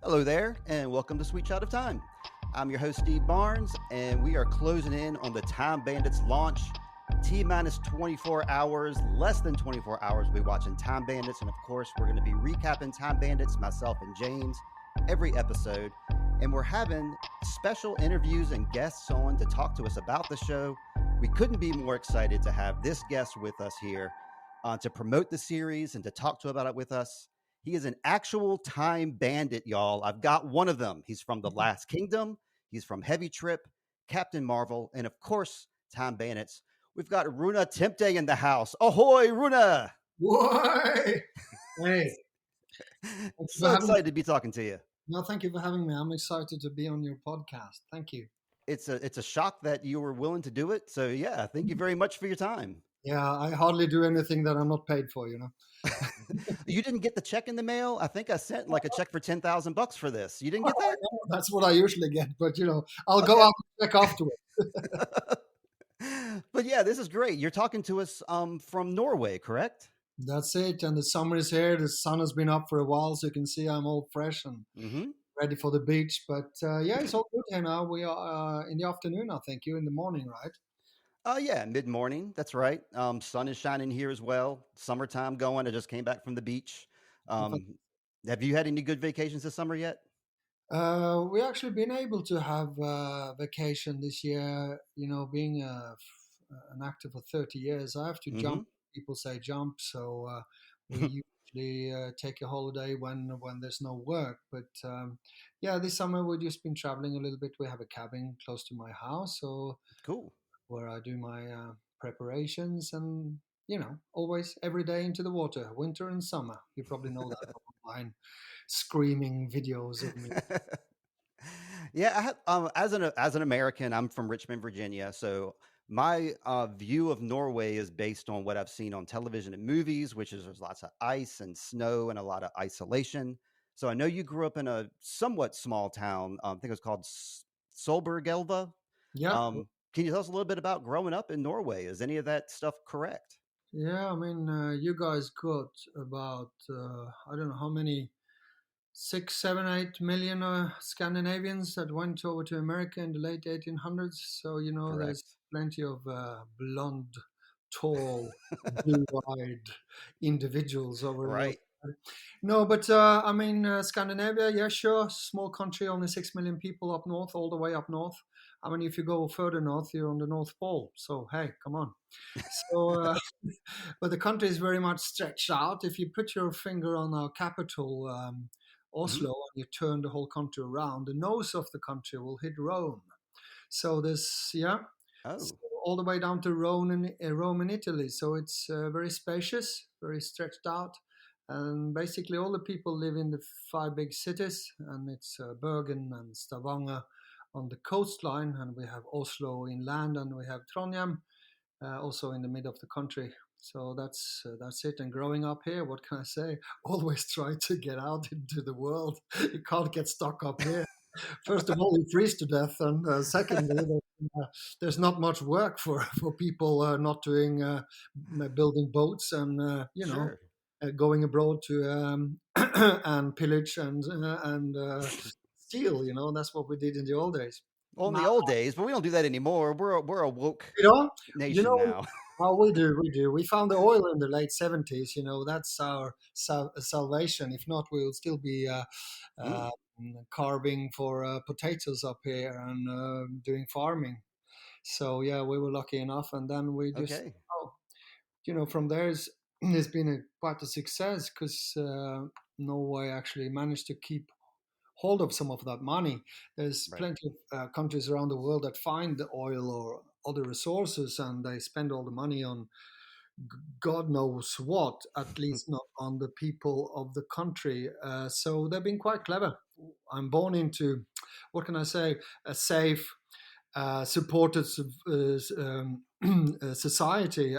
Hello there, and welcome to Sweet Shot of Time. I'm your host, Steve Barnes, and we are closing in on the Time Bandits launch. T minus 24 hours, less than 24 hours, we'll be watching Time Bandits. And of course, we're going to be recapping Time Bandits, myself and James, every episode. And we're having special interviews and guests on to talk to us about the show. We couldn't be more excited to have this guest with us here to promote the series and to talk to about it with us. He is an actual time bandit, y'all. I've got one of them. He's from The Last Kingdom. He's from Heavy Trip, Captain Marvel, and of course, Time Bandits. We've got Rune Temte in the house. Ahoy, Rune! Why? Hey, So excited to be talking to you. No, thank you for having me. I'm excited to be on your podcast. Thank you. It's a shock that you were willing to do it. So yeah, thank you very much for your time. Yeah, I hardly do anything that I'm not paid for, You didn't get the check in the mail? I think I sent like a check for $10,000 for this. You didn't get that? That's what I usually get, but I'll go out and check afterwards. But yeah, this is great. You're talking to us from Norway, correct? That's it. And the summer is here. The sun has been up for a while, so you can see I'm all fresh and ready for the beach. But yeah, it's all good here now. We are in the afternoon, I think. You in the morning, right? Yeah, mid-morning. That's right. Sun is shining here as well. Summertime going. I just came back from the beach. Have you had any good vacations this summer yet? We actually been able to have vacation this year. Being an actor for 30 years, I have to jump. People say jump, so we usually take a holiday when there's no work. But yeah, this summer we've just been traveling a little bit. We have a cabin close to my house, so cool, where I do my preparations and always every day into the water, winter and summer. You probably know that online, screaming videos of me. Yeah, I have, as an American, I'm from Richmond, Virginia, so my view of Norway is based on what I've seen on television and movies, which is there's lots of ice and snow and a lot of isolation. So I know you grew up in a somewhat small town. I think it was called Solbergelva. Yeah. Can you tell us a little bit about growing up in Norway? Is any of that stuff correct? Yeah, I mean, you guys got about I don't know how many 6, 7, 8 million Scandinavians that went over to America in the late 1800s. So there's plenty of blonde, tall, blue-eyed individuals over there. Right. No, but I mean, Scandinavia, yeah, sure, small country, only 6 million people up north, all the way up north. I mean, if you go further north, you're on the North Pole. So hey, come on. So, but the country is very much stretched out. If you put your finger on our capital, Oslo, and you turn the whole country around, the nose of the country will hit Rome. So so all the way down to Rome in Italy. So it's very spacious, very stretched out. And basically all the people live in the 5 big cities, and it's Bergen and Stavanger on the coastline, and we have Oslo inland, and we have Trondheim also in the middle of the country. So that's it. And growing up here, what can I say? Always try to get out into the world. You can't get stuck up here. First of all, you freeze to death, and secondly, there's not much work for people not doing building boats and Sure. Going abroad to and pillage and steal. That's what we did in the old days. Well, in the old days, but we don't do that anymore. We're a woke nation now. Oh, we do. We found the oil in the late 70s. That's our salvation. If not, we will still be carving for potatoes up here and doing farming. So yeah, we were lucky enough, and then we just, from there it's been quite a success because Norway actually managed to keep hold of some of that money. There's plenty of countries around the world that find the oil or other resources, and they spend all the money on God knows what, at least not on the people of the country. So they've been quite clever. I'm born into, what can I say, a safe, supported society,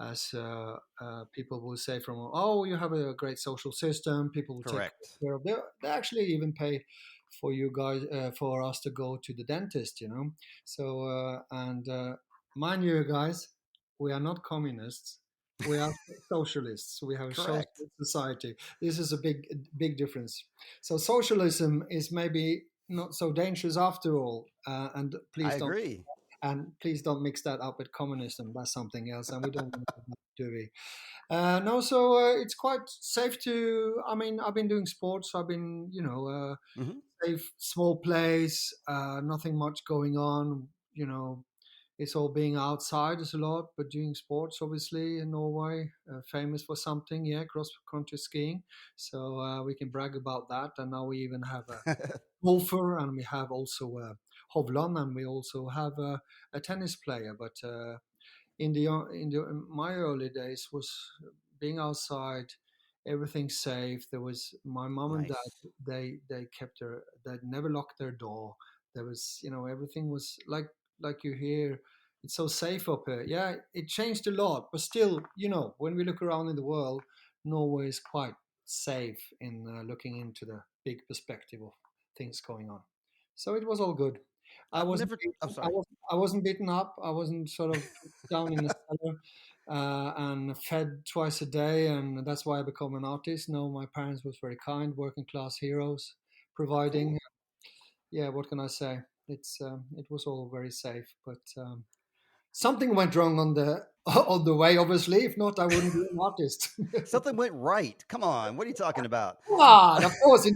as people will say from, oh, you have a great social system, people will take care of. They actually even pay for you guys, for us to go to the dentist, So, and mind you guys, we are not communists. We are socialists. We have a Correct. socialist society. This is a big difference. So socialism is maybe not so dangerous after all. And I please don't agree. mix that up with communism. That's something else, and we don't want to do we? No, so it's quite safe to. I mean, I've been doing sports. I've been, Hmm. safe, small place, nothing much going on. It's all being outside is a lot, but doing sports, obviously, in Norway, famous for something, yeah, cross country skiing. So we can brag about that. And now we even have a golfer, and we have also a Hovland, and we also have a tennis player. But in my early days was being outside, everything safe. There was my mom and dad. Nice. They kept they never locked their door. There was, everything was like you hear. It's so safe up here. Yeah, it changed a lot, but still, when we look around in the world, Norway is quite safe in looking into the big perspective of things going on. So it was all good. I I've wasn't never. I'm beaten, sorry. I wasn't beaten up. I wasn't sort of down in the cellar and fed twice a day, and that's why I become an artist. No, my parents was very kind, working class heroes, providing. Cool. Yeah, what can I say? It was all very safe, but something went wrong on the on the way. Obviously, if not, I wouldn't be an artist. Something went right. Come on. What are you talking about? Come on, of course. In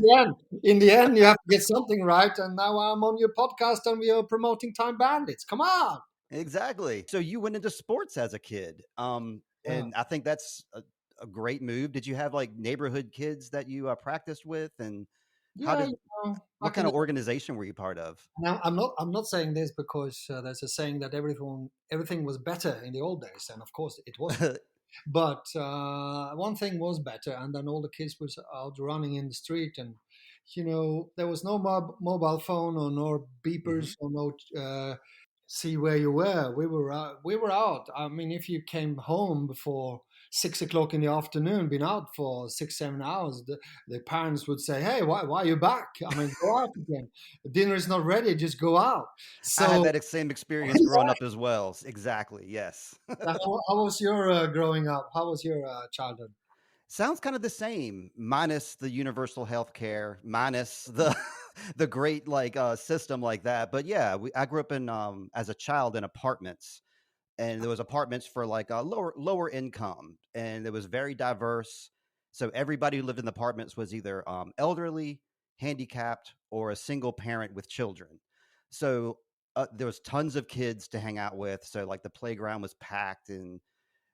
the end, you have to get something right. And now I'm on your podcast, and we are promoting Time Bandits. Come on. Exactly. So you went into sports as a kid. Yeah. And I think that's a great move. Did you have like neighborhood kids that you practiced with? And how Yeah, did, what back kind in of organization were you part of? now, I'm not saying this because there's a saying that everything was better in the old days, and of course it wasn't. But one thing was better, and then all the kids was out running in the street, and there was no mobile phone or no Hmm. beepers or no see where you were. We were out. I mean, if you came home before 6 o'clock in the afternoon, been out for 6 7 hours, the parents would say, "Hey, why are you back? I mean, go out again. Dinner is not ready. Just go out." I had So, that same experience growing up as well. Exactly. Yes. how was your growing up? How was your childhood? Sounds kind of the same, minus the universal health care, minus the the great like system like that. But yeah, I grew up in as a child in apartments, and there was apartments for like a lower income, and it was very diverse. So everybody who lived in the apartments was either elderly, handicapped, or a single parent with children. So there was tons of kids to hang out with. So like the playground was packed, and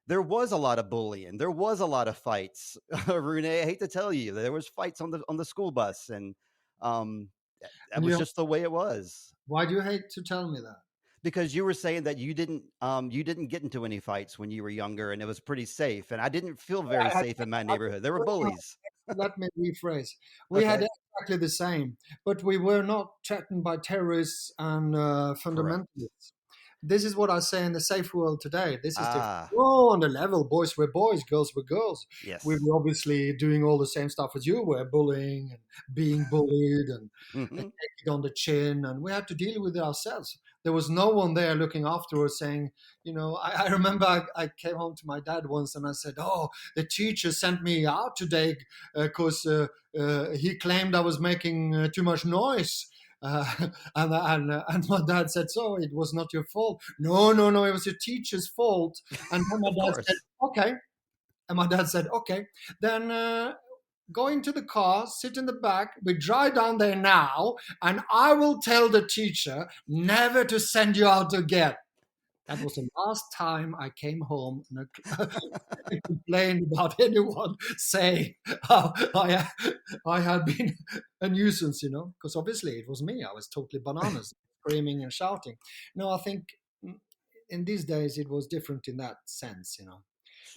there was a lot of bullying. There was a lot of fights. Rune, I hate to tell you, there was fights on the school bus, and um, that And was just the way it was. why do you hate to tell me that? Because you were saying that you didn't get into any fights when you were younger, and it was pretty safe. And I didn't feel very I, safe in my I, neighborhood. There were bullies. Let me rephrase. We had Okay, exactly the same, but we were not threatened by terrorists and correct. fundamentalists. This is what I say in the safe world today. This is different. Ah, Oh, on the level, boys were boys, girls were girls. We yes. were obviously doing all the same stuff as you were, bullying and being bullied and Hmm. take it on the chin, and we had to deal with it ourselves. There was no one there looking after us saying, I remember I came home to my dad once and I said, "Oh, the teacher sent me out today because he claimed I was making too much noise." And my dad said, "So it was not your fault?" "No, no, no, it was your teacher's fault." And then my Of dad said, course. "Okay." And my dad said, "Okay, then go into the car, sit in the back. We drive down there now, and I will tell the teacher never to send you out again." That was the last time I came home and complained about anyone saying how I had been a nuisance, because obviously it was me. I was totally bananas, screaming and shouting. No, I think in these days it was different in that sense.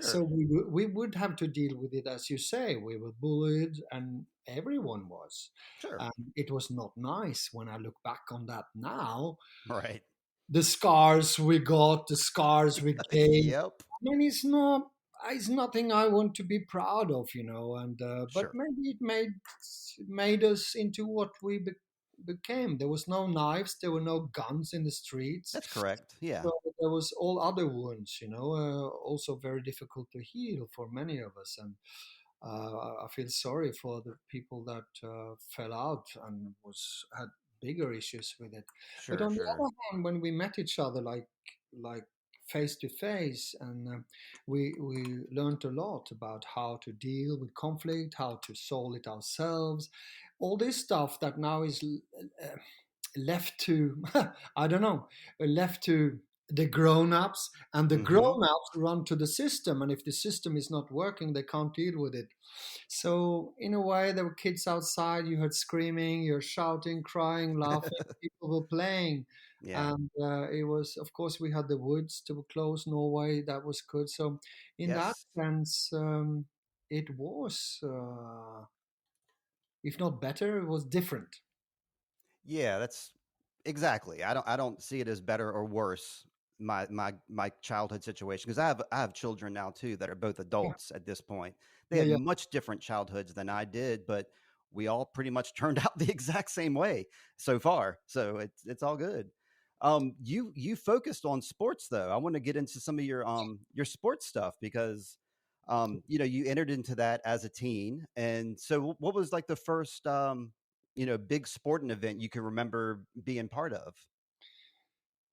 So Sure, we would have to deal with it, as you say. We were bullied, and everyone was. sure. And it was not nice when I look back on that now. Right. The scars we got, the scars we gained. Yep. I mean, it's nothing I want to be proud of, and but Sure. maybe it made us into what became. There was no knives, there were no guns in the streets. That's correct. Yeah. So there was all other wounds, also very difficult to heal for many of us. And I feel sorry for the people that fell out and had bigger issues with it. But Sure, on the sure. other hand, when we met each other like face to face, and we learned a lot about how to deal with conflict, how to solve it ourselves, all this stuff that now is left to I don't know, left to the grown-ups, and the Mm-hmm. grown-ups run to the system, and if the system is not working, they can't deal with it. So in a way, there were kids outside, you heard screaming, you're shouting, crying, laughing, people were playing. Yeah. And it was, of course, we had the woods to close Norway, that was good. So in that Yes. sense, it was, if not better, it was different. Yeah, that's exactly. I don't see it as better or worse, my childhood situation, because I have children now too that are both Yeah, adults at this point. They yeah, had yeah. much different childhoods than I did, but we all pretty much turned out the exact same way so far. So it's all good. You focused on sports though. I want to get into some of your sports stuff because you entered into that as a teen. And so what was like the first big sporting event you can remember being part of?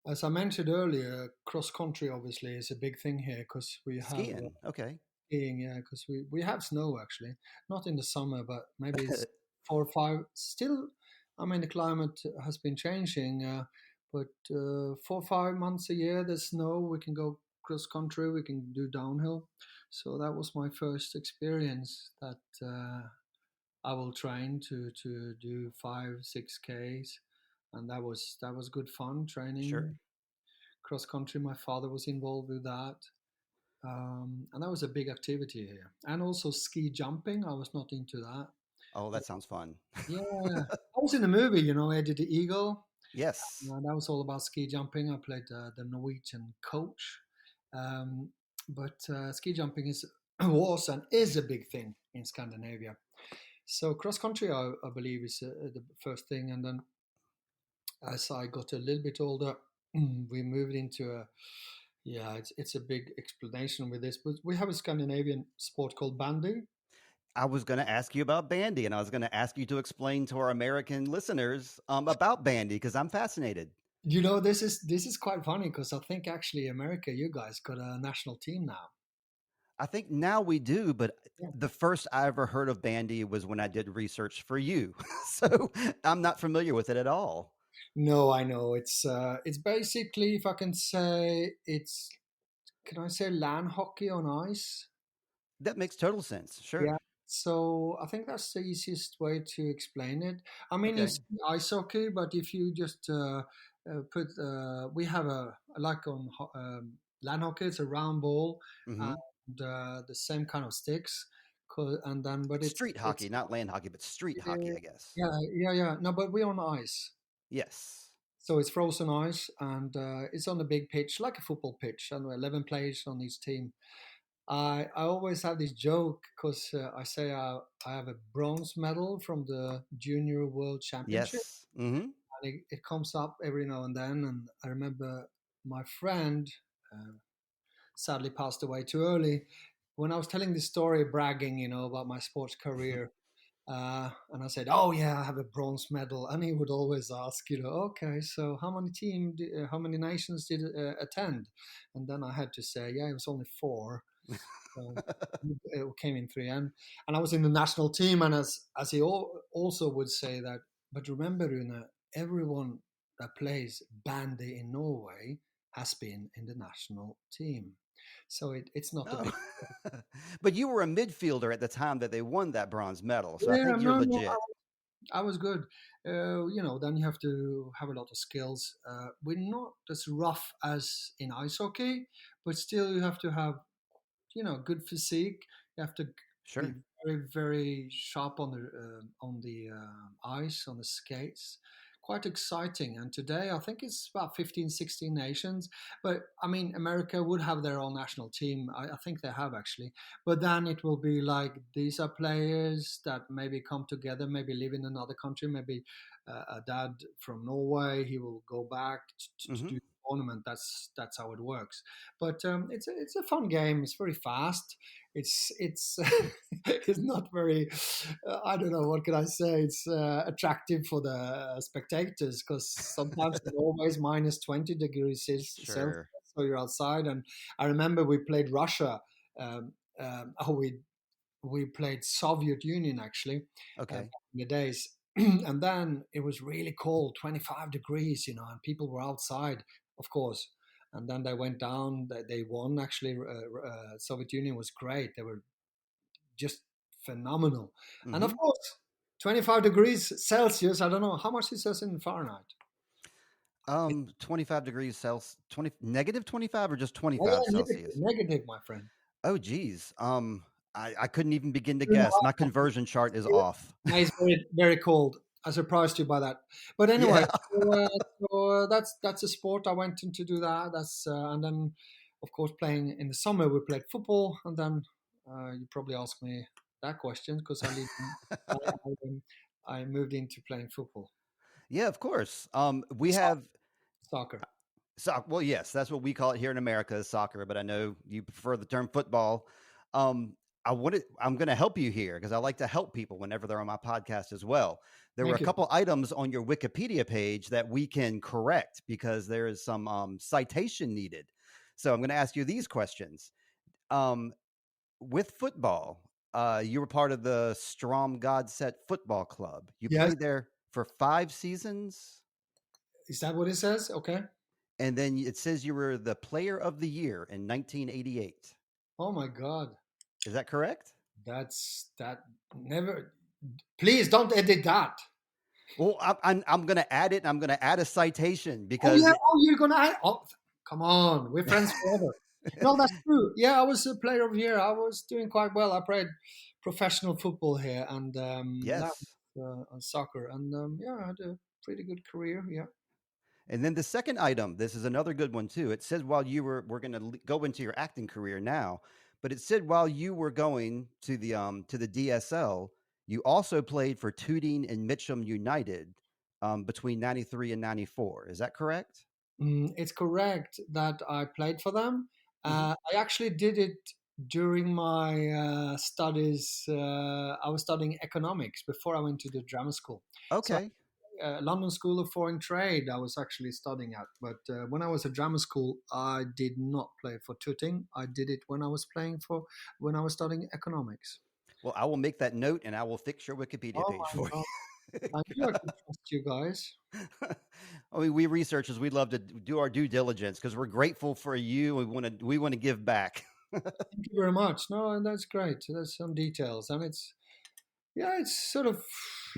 As I mentioned earlier, cross country obviously is a big thing here because we have Skiing. Okay. skiing, yeah, because we have snow actually, not in the summer, but maybe it's 4 or 5. Still, I mean, the climate has been changing, but 4 or 5 months a year there's snow. We can go cross country, we can do downhill. So that was my first experience that I will train to do 5, 6 Ks, and that was good fun Sure. training cross country. My father was involved with that. And that was a big activity here. And also ski jumping. I was not into that. Oh, But that sounds fun. yeah, I was in the movie, Eddie the Eagle. Yes. That was all about ski jumping. I played the Norwegian coach. Um, but ski jumping was and is a big thing in Scandinavia. So cross country, I believe, is the first thing. And then as I got a little bit older, we moved into a yeah, it's a big explanation with this, but we have a Scandinavian sport called bandy. I was going to ask you about bandy, and I was going to ask you to explain to our American listeners about bandy because I'm fascinated. This is quite funny because I think actually America, you guys got a national team now. I think now we do, but Yeah. the first I ever heard of bandy was when I did research for you. So I'm not familiar with it at all. No, I know it's basically, if I can say, can I say land hockey on ice? That makes total sense. Yeah. Sure. So I think that's the easiest way to explain it. I mean, Okay. it's ice hockey, but if you just we have like on land hockey, it's a round ball Hmm. and the same kind of sticks, and then but Street it's hockey, not land hockey, but street hockey, I guess. yeah, yeah, yeah. No, but we're on ice. Yes. So it's frozen ice, and it's on a big pitch, like a football pitch, and 11 players on each team. I always have this joke because I say I have a bronze medal from the Junior World Championship, Yes. Hmm. and it comes up every now and then. And I remember my friend uh, sadly passed away too early. When I was telling this story, bragging, about my sports career, and I said, "Oh yeah, I have a bronze medal," and he would always ask, "Okay, so how many nations did attend?" And then I had to say, "Yeah, it was only 4." So it came in 3, and I was in the national team, and as he also would say that. But remember, Rune, everyone that plays bandy in Norway has been in the national team, so it's not a Oh. big. But you were a midfielder at the time that they won that bronze medal. So I Yeah, think you're no, no, legit. I was good. Then you have to have a lot of skills. We're not as rough as in ice hockey, but still you have to have good physique. You have to be Sure. very very sharp on the ice, on the skates, quite exciting. And today I think it's about 15, 16 nations. But I mean, America would have their own national team. I think they have actually. But then it will be like these are players that maybe come together, maybe live in another country, maybe a dad from Norway, he will go back to Mm-hmm. do the tournament. That's how it works. But it's a fun game. It's very fast. It's it's not very. I don't know what can I say. It's attractive for the spectators because sometimes it's always minus 20 degrees Celsius, Sure. so you're outside. And I remember we played Russia. We played Soviet Union actually Okay. back in the days. And then it was really cold, 25 degrees, and people were outside, of course. And then they went down. They won actually. Soviet Union was great. They were just phenomenal. And Mm-hmm. of course, 25 degrees Celsius. I don't know how much it says in Fahrenheit. 25 degrees Celsius, 20 negative 25 or just Oh, 25 yeah, negative, Celsius? negative, my friend. Oh, geez. I couldn't even begin to Two and a guess. My half. conversion chart is off. Yeah, it's very, very cold. I surprised you by that. But anyway, Yeah. so that's a sport. I went in to do that. And then, of course, playing in the summer we played football, and then you probably asked me that question because I, I moved into playing football, Yeah, of course. We Soc- have soccer. well, yes, that's what we call it here in America is soccer, but I know you prefer the term football. Um, I'm going to help you here because I like to help people whenever they're on my podcast as well. There were a Thank you. couple items on your Wikipedia page that we can correct because there is some citation needed. So I'm going to ask you these questions. Um, with football, you were part of the Strom Godset Football Club. You Yes, played there for 5 seasons. is that what it says? Okay. And then it says you were the player of the year in 1988. Oh my God, Is that correct? that never. Please don't edit that. Well, I'm going to add it. And I'm going to add a citation Oh yeah. because Oh, you're gonna. Oh, come on. We're friends forever. No, that's true. Yeah, I was a player of the year. I was doing quite well. I played professional football here and that yes. on soccer, and yeah, I had a pretty good career. Yeah. And then the second item, this is another good one too. It says while we're going to go into your acting career now, but it said while you were going to the DSL, you also played for Tooting and Mitcham United between 93 and 94. Is that correct? It's correct that I played for them. Hmm. I actually did it during my studies. I was studying economics before I went to the drama school. So Okay. London School of Foreign Trade, I was actually studying at. But when I was at drama school, I did not play for Tooting. I did it when I was studying economics. Well, I will make that note and I will fix your Wikipedia Oh page my for God. you. I knew I could trust you guys. I mean, we researchers, we love to do our due diligence because we're grateful for you. We want to give back. Thank you very much. No, that's great. There's some details. And it's sort of,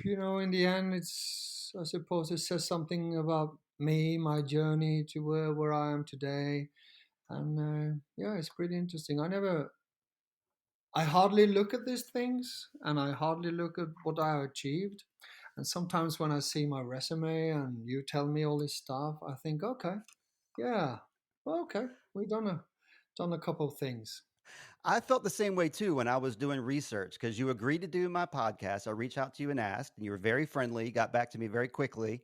in the end, I suppose it says something about me, my journey to where I am today. And yeah, it's pretty interesting. I hardly look at these things and I hardly look at what I achieved. And sometimes when I see my resume and you tell me all this stuff, I think, okay, yeah, well, okay, we've done a couple of things. I felt the same way too when I was doing research because you agreed to do my podcast. I reached out to you and asked, and you were very friendly, got back to me very quickly.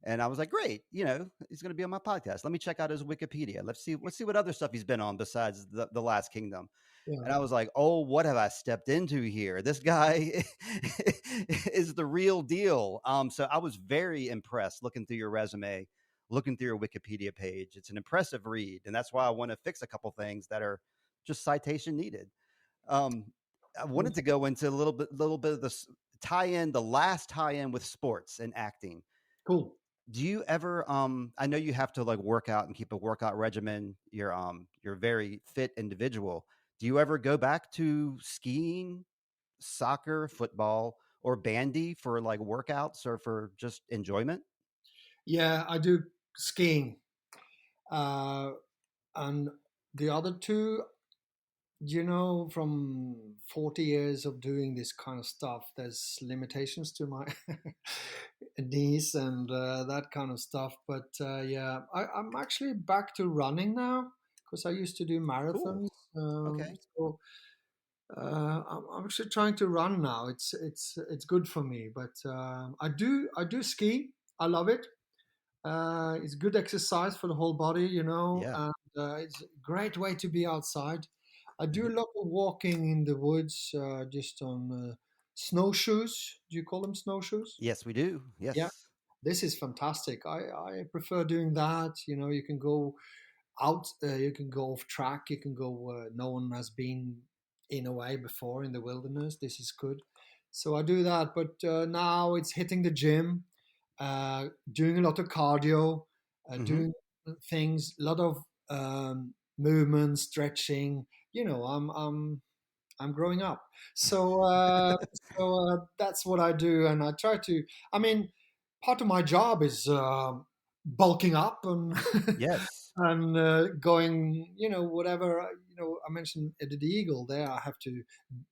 And I was like, great, he's going to be on my podcast. Let me check out his Wikipedia. Let's see what other stuff he's been on besides the Last Kingdom. Yeah. And I was like, oh, what have I stepped into here? This guy is the real deal. So I was very impressed looking through your resume, looking through your Wikipedia page. It's an impressive read. And that's why I want to fix a couple things that are just citation needed. Um, I wanted to go into a little bit of the tie-in, the last tie-in with sports and acting. Cool. Do you ever I know you have to like work out and keep a workout regimen. You're a very fit individual. Do you ever go back to skiing, soccer, football, or bandy for like workouts or for just enjoyment? Yeah, I do skiing. Uh, and the other two, from 40 years of doing this kind of stuff, there's limitations to my knees and that kind of stuff. But yeah, I'm actually back to running now because I used to do Cool. marathons. Okay. So I'm actually trying to run now. It's good for me. But I do ski. I love it. It's good exercise for the whole body, Yeah. and it's a great way to be outside. I do Mhm. a lot of walking in the woods, just on snowshoes. Do you call them snowshoes? Yes, we do. Yeah, Yes. this is fantastic. I prefer doing that. You can go out, you can go off track, you can go where no one has been in a way before in the wilderness. This is good. So I do that, but now it's hitting the gym, doing a lot of cardio, Hmm. doing things, a lot of movement, stretching. I'm growing up, so that's what I do, and I try to. I mean, part of my job is bulking up and Yes. and going, whatever. I mentioned the Eagle. There, I have to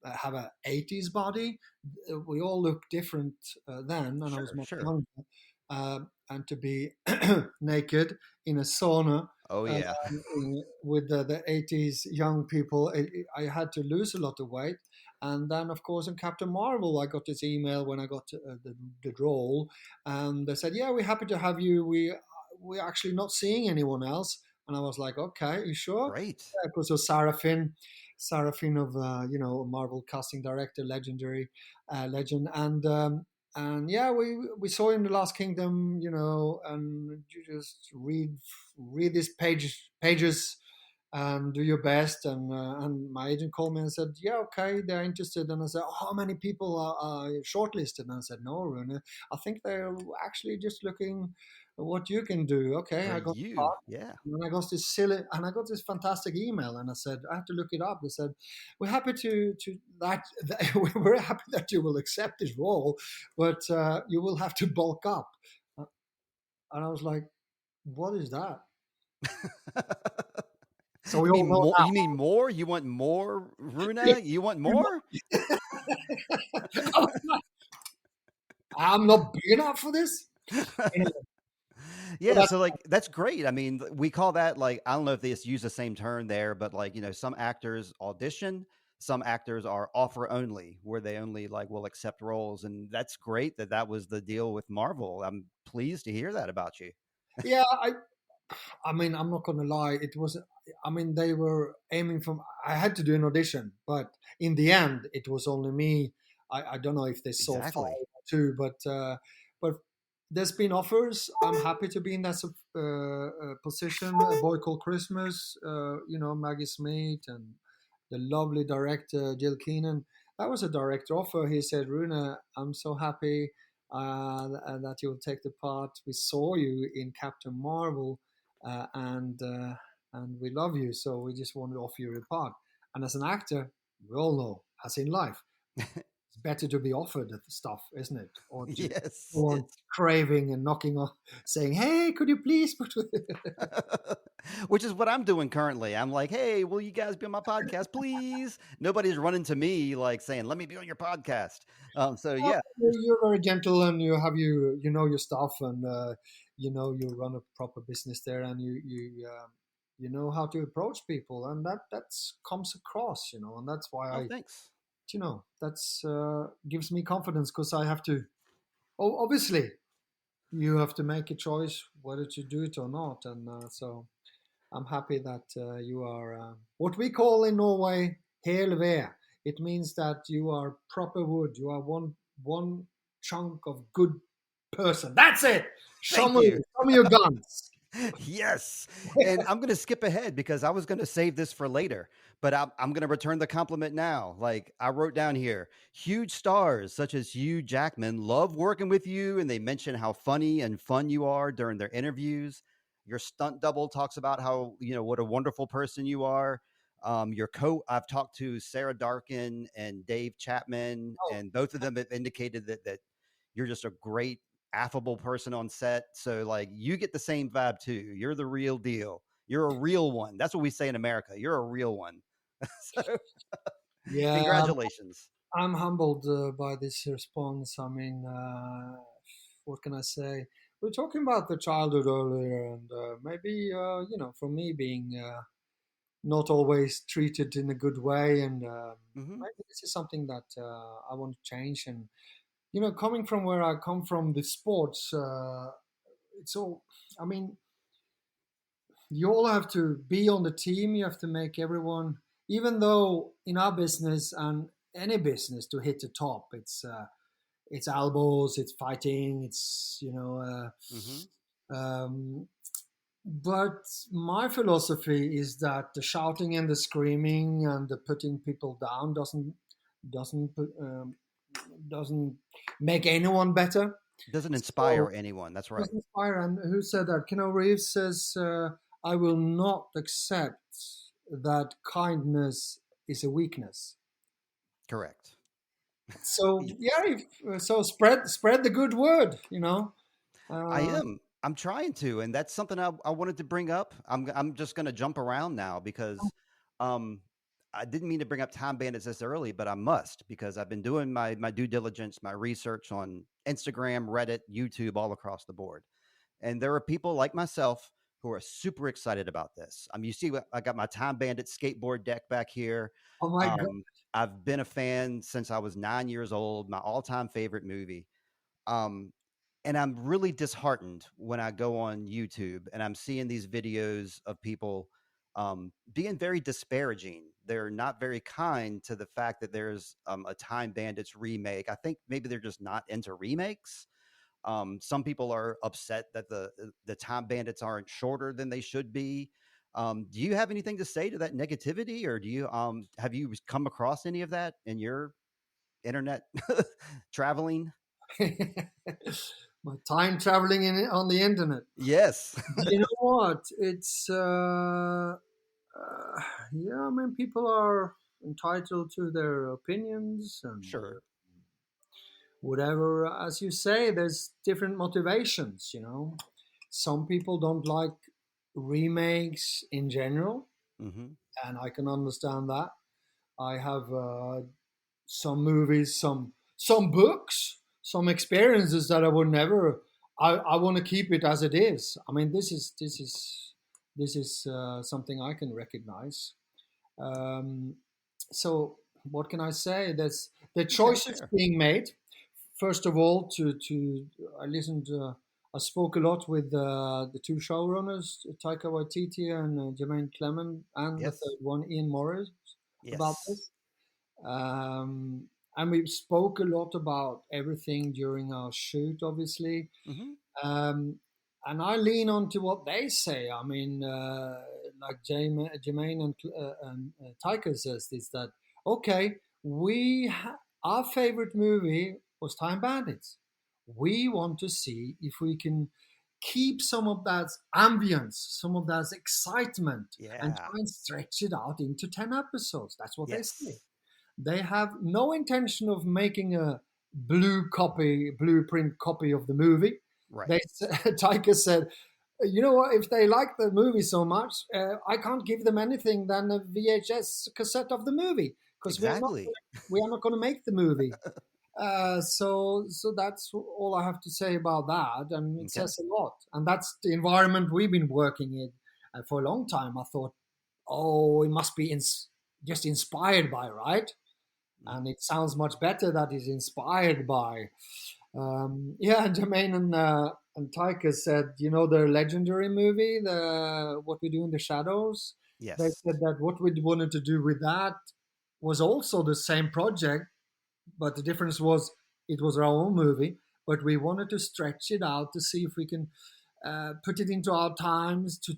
have a '80s body. We all look different then, and I was Sure. much Sure. younger. And to be naked in a sauna Oh uh, yeah. with the '80s young people, I had to lose a lot of weight. And then, of course, in Captain Marvel, I got this email when I got the role, and they said, "Yeah, we're happy to have you. We're actually not seeing anyone else." And I was like, "Okay, you sure?" Great. Yeah, because of Sarah Finn of Marvel casting director, legendary legend, and yeah, we saw in the Last Kingdom, and you just read these pages and do your best. And my agent called me and said, "Yeah, okay, they're interested." And I said, "Oh, how many people are shortlisted?" And I said, "No, Rune, I think they're actually just looking at what you can do." Okay, For I got the you. part. Yeah. And I got this fantastic email, and I said, "I have to look it up." They said, "We're happy that we're very happy that you will accept this role, but you will have to bulk up." Uh, And I was like, "What is that?" So we You all mean know more? You mean more? You want more, now. Runa? You want more? I'm not big enough for this. Anyway, so Yeah, that's so like that's great. I mean, we call that like I don't know if they just use the same term there, but like some actors audition, some actors are offer only, where they only like will accept roles, and that's great that that was the deal with Marvel. I'm pleased to hear that about you. yeah. I mean, I'm not gonna lie. It was. I mean, they were aiming from. I had to do an audition, but in the end, it was only me. I don't know if they saw five Exactly. or two, but there's been offers. I'm happy to be in that position. A Boy Called Christmas. Maggie Smith and the lovely director Jill Keenan. That was a direct offer. He said, "Runa, I'm so happy that you will take the part. We saw you in Captain Marvel." And we love you, so we just want to offer you a part. And as an actor, we all know, as in life, it's better to be offered stuff, isn't it? Or to Yes. go on craving and knocking on, saying, "Hey, could you please?" Which is what I'm doing currently. I'm like, hey, will you guys be on my podcast, please? Nobody's running to me like saying, let me be on your podcast. So yeah, You're very gentle, and you know your stuff, and you run a proper business there, and you know how to approach people, and that's comes across, and that's why oh, I thanks. that's gives me confidence because I have to. Oh, obviously, you have to make a choice whether to do it or not, and so I'm happy that you are what we call in Norway helved. It means that you are proper wood. You are one chunk of good person. That's it. Thank you. Show me your guns. Yes. And I'm going to skip ahead because I was going to save this for later, but I'm going to return the compliment now. Like I wrote down here, huge stars such as Hugh Jackman love working with you, and they mention how funny and fun you are during their interviews. Your stunt double talks about how, what a wonderful person you are. I've talked to Sarah Darkin and Dave Chapman, Oh, and both of them have indicated that you're just a great affable person on set. So like you get the same vibe too. You're the real deal. You're a real one. That's what we say in America. You're a real one. So yeah. congratulations. I'm humbled by this response. I mean, what can I say? We were talking about the childhood earlier, and maybe for me being not always treated in a good way, and Hmm. maybe this is something that I want to change. And coming from where I come from, the sports, it's all. I mean, you all have to be on the team. You have to make everyone, even though in our business and any business, to hit the top, it's elbows, it's fighting, it's Hmm. um, but my philosophy is that the shouting and the screaming and the putting people down doesn't put, doesn't make anyone better. Doesn't So inspire anyone. That's right. doesn't inspire. And who said that? Keanu Reeves says, "I will not accept that kindness is a weakness." Correct. So yeah, so spread the good word. I Uh, am. I'm trying to, and that's something I wanted to bring up. I'm just going to jump around now because um, I didn't mean to bring up Time Bandits this early, but I must because I've been doing my due diligence, my research on Instagram, Reddit, YouTube, all across the board, and there are people like myself who are super excited about this. You see, I got my Time Bandit skateboard deck back here. oh my God. I've been a fan since I was 9 years old. My all-time favorite movie. Um, and I'm really disheartened when I go on YouTube and I'm seeing these videos of people being very disparaging. They're not very kind to the fact that there's a Time Bandits remake. I think maybe they're just not into remakes. Some people are upset that the Time Bandits aren't shorter than they should be. Do you have anything to say to that negativity, or do you have you come across any of that in your internet traveling? My time traveling on the internet. Yes. You know what? It's yeah. I mean, people are entitled to their opinions and Sure. whatever. As you say, there's different motivations. Some people don't like remakes in general, Mhm. and I can understand that. I have some movies, some books, some experiences that I would never. I want to keep it as it is. I mean, this is something I can recognize. Um, so what can I say? There's the Okay, choices fair. being made. First of all, to I listened. I spoke a lot with the two showrunners, Taika Waititi and Jemaine Clement, and the Yes. third one, Ian Morris, about Yes. this. Um, and we spoke a lot about everything during our shoot, obviously. Mhm. Um, and I lean on to what they say. I mean, like Jemaine and Taika says, is that okay? Our favorite movie was Time Bandits. We want to see if we can keep some of that ambience, some of that excitement, and Yeah. try and stretch it out into 10 episodes. That's what they say. Yes. They have no intention of making a blueprint copy of the movie. Right. They Taika said, "You know what? If they like the movie so much, I can't give them anything than a VHS cassette of the movie because Exactly. we are not going to make the movie." So that's all I have to say about that, and it Okay. says a lot. And that's the environment we've been working in for a long time. I thought, oh, it must be just inspired by, right? Mhm. And it sounds much better that is inspired by. Yeah, Jermaine and Taika said, their legendary movie, the What We Do in the Shadows. They Yes. said that what we wanted to do with that was also the same project, but the difference was it was our own movie, but we wanted to stretch it out to see if we can put it into our times to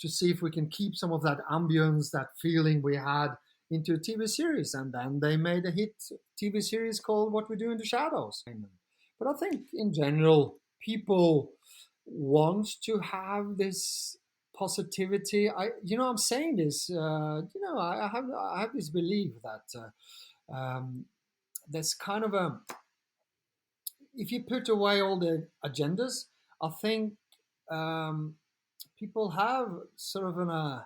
to see if we can keep some of that ambience, that feeling we had into a TV series. And then they made a hit TV series called What We Do in the Shadows. But I think in general, people want to have this positivity. I'm saying this. I have this belief that there's kind of a if you put away all the agendas, I think um, people have sort of a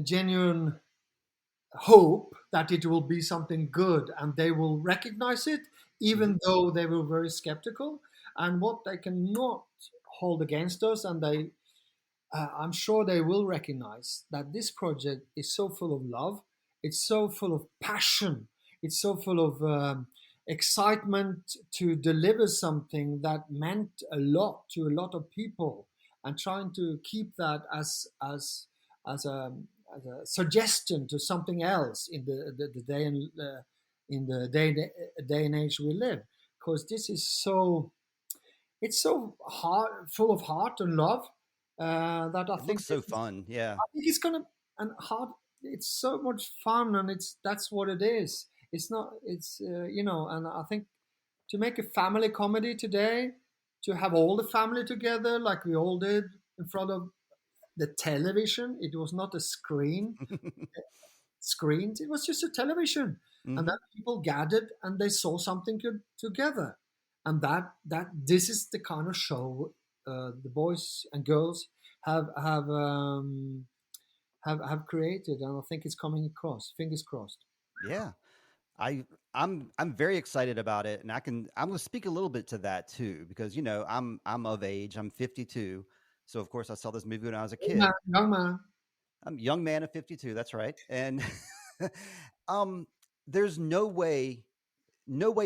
genuine hope that it will be something good and they will recognize it, Mhm. even though they were very skeptical. And what they cannot hold against us, and I'm sure they will recognize that this project is so full of love, it's so full of passion, it's so full of excitement to deliver something that meant a lot to a lot of people, and trying to keep that as a as a suggestion to something else in the day and in the day and age we live, because this is so, it's so heart, full of heart and love, that I It think looks so fun. Yeah. I think it's gonna, and hard. It's so much fun, and it's that's what it is. It's not. It's and I think to make a family comedy today, to have all the family together like we all did in front of the television. It was not a screens. It was just a television, and Hmm. then people gathered and they saw something together, and that this is the kind of show the boys and girls have created, and I think it's coming across. Fingers crossed. Yeah. I I'm very excited about it, and I'm going to speak a little bit to that too, because I'm of age. I'm 52, so of course I saw this movie when I was a Young man, kid. young man. I'm a young man of 52. That's right, and um, there's no way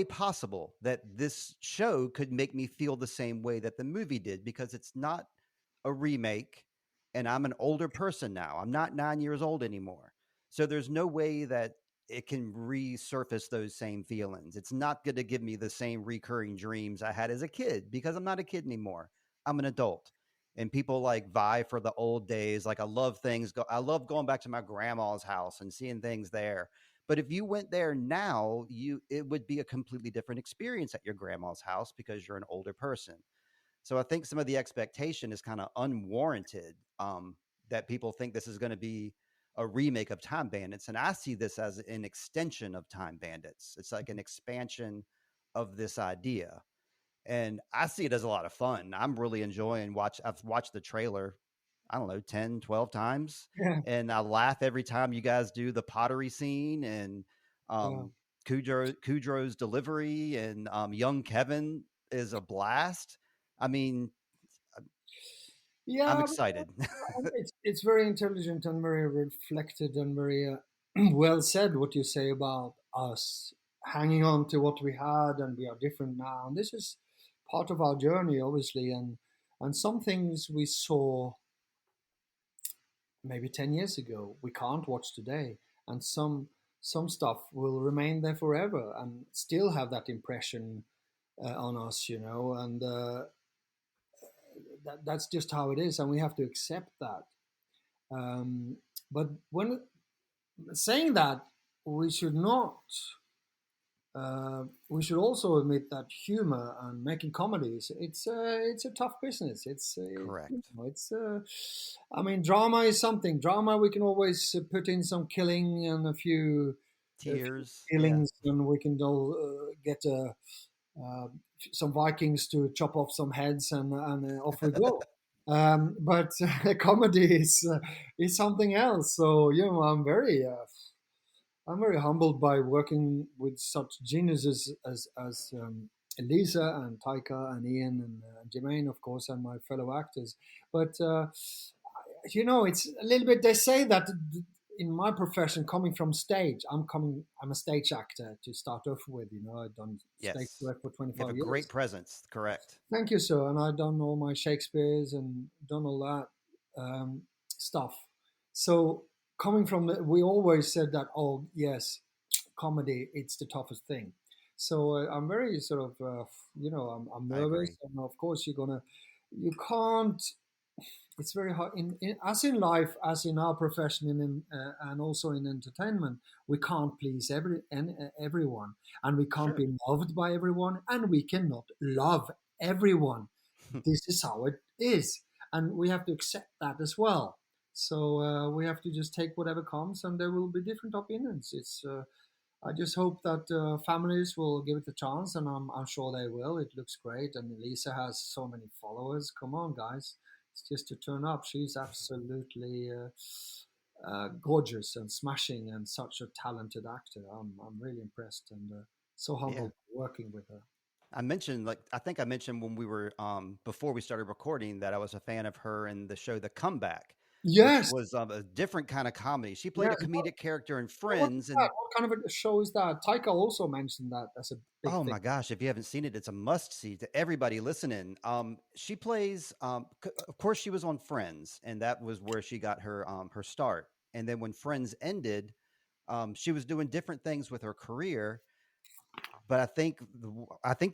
possible that this show could make me feel the same way that the movie did, because it's not a remake, and I'm an older person now. I'm not 9 years old anymore. So there's no way that it can resurface those same feelings. It's not going to give me the same recurring dreams I had as a kid, because I'm not a kid anymore. I'm an adult. And people like vie for the old days. Like, I love going back to my grandma's house and seeing things there. But if you went there now, it would be a completely different experience at your grandma's house, because you're an older person. So I think some of the expectation is kind of unwarranted, that people think this is going to be a remake of Time Bandits. And I see this as an extension of Time Bandits. It's like an expansion of this idea. And I see it as a lot of fun. I'm really enjoying I've watched the trailer, I don't know, 10, 12 times. Yeah, And I laugh every time you guys do the pottery scene, and yeah, um, Kudrow's delivery, and young Kevin is a blast. I mean, I'm yeah. excited. It's very intelligent and very reflected and very well said. What you say about us hanging on to what we had, and we are different now. And this is part of our journey, obviously, and some things we saw maybe 10 years ago we can't watch today, and some stuff will remain there forever and still have that impression on us, and that's just how it is, and we have to accept that. But when saying that, we should not. We should also admit that humor and making comedies, it's a tough business. Correct. I mean, drama is something. Drama, we can always put in some killing and a few Tears. Yeah. killings, and we can all get uh, some Vikings to chop off some heads, and off we go. But comedy is something else. So I'm very humbled by working with such geniuses as Elisa and Taika and Ian and Jemaine, of course, and my fellow actors. But it's a little bit. They say that in my profession, coming from stage, I'm a stage actor to start off with. I've done stage Yes. work for You have a 25 great years. presence. Correct. Thank you, sir. And I've done all my Shakespeare's and done all that stuff. So coming from we always said that, oh yes, comedy, it's the toughest thing. So I'm very sort of, I'm I nervous, agree. and of course you can't. It's very hard as in life, as in our profession, and also in entertainment. We can't please everyone, and we can't Sure. be loved by everyone, and we cannot love everyone. This is how it is, and we have to accept that as well. So we have to just take whatever comes, and there will be different opinions. I just hope that families will give it a chance, and I'm sure they will. It looks great, and Lisa has so many followers. Come on, guys, it's just to turn up. She's absolutely gorgeous and smashing, and such a talented actor. I'm really impressed, and so Yeah. humbled working with her. I mentioned, like, I think I mentioned when we were before we started recording that I was a fan of her in the show The Comeback, which Yes, was a different kind of comedy. She played a yes. comedic character in What is Friends, that? and What kind of a show is that? Taika also mentioned that as a big oh thing. my gosh, if you haven't seen it, it's a must see to everybody listening. She plays, of course, she was on Friends, and that was where she got her start. And then when Friends ended, she was doing different things with her career. But I think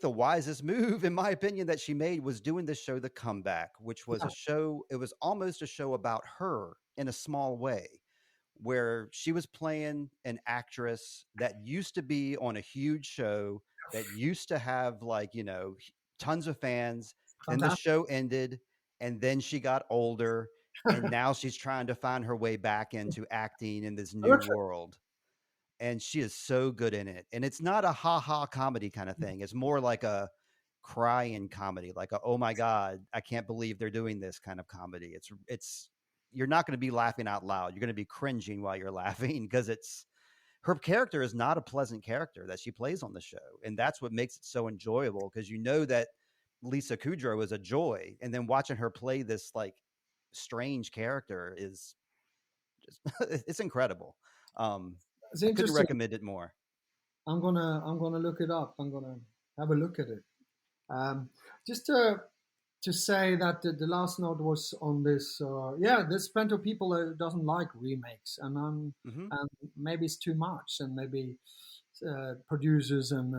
the wisest move, in my opinion, that she made was doing this show, The Comeback, which was Yeah, a show. It was almost a show about her in a small way, where she was playing an actress that used to be on a huge show that used to have, like, tons of fans. Then the fantastic. show ended, and then she got older, and now she's trying to find her way back into acting in this new Perfect. world, and she is so good in it. And it's not a ha ha comedy kind of thing. It's more like a crying comedy, like a oh my god, I can't believe they're doing this kind of comedy. It's you're not going to be laughing out loud. You're going to be cringing while you're laughing because it's her character is not a pleasant character that she plays on the show, and that's what makes it so enjoyable because you know that Lisa Kudrow is a joy, and then watching her play this like strange character is just it's incredible. Um, It's I couldn't interesting. recommend it more. I'm gonna look it up. I'm gonna have a look at it. Just to say that the last note was on this. Yeah, there's plenty of people that doesn't like remakes, Hmm. and maybe it's too much, and maybe producers and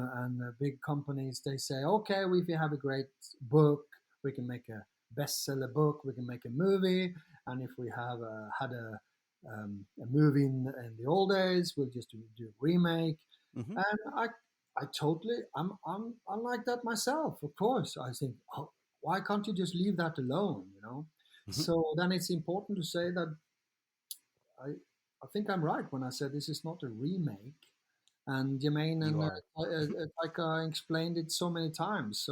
big companies they say, okay, if you have a great book, we can make a bestseller book, we can make a movie, and if we have had a movie in the old days, we'll just do a remake. Hmm. And I totally, I'm like that myself. Of course, I think, oh, why can't you just leave that alone? You know. Hmm. So then it's important to say that I, I think I'm right when I said this is not a remake. And Jemaine You and are. Taika explained it so many times.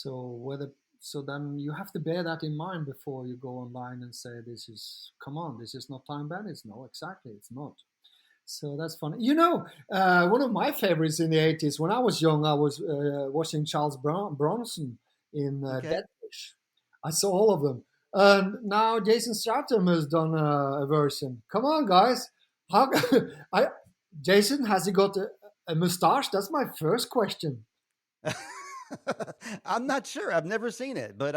Whether so then you have to bear that in mind before you go online and say this is come on, this is not Time Bandits. No, exactly, it's not. So that's funny. One of my favorites in the 80s, when I was young, I was watching Charles Bronson in Okay. Dead Fish. I saw all of them. And now Jason Statham has done a version. Come on, guys. How, I, Jason, has he got a mustache? That's my first question. I'm not sure. I've never seen it, but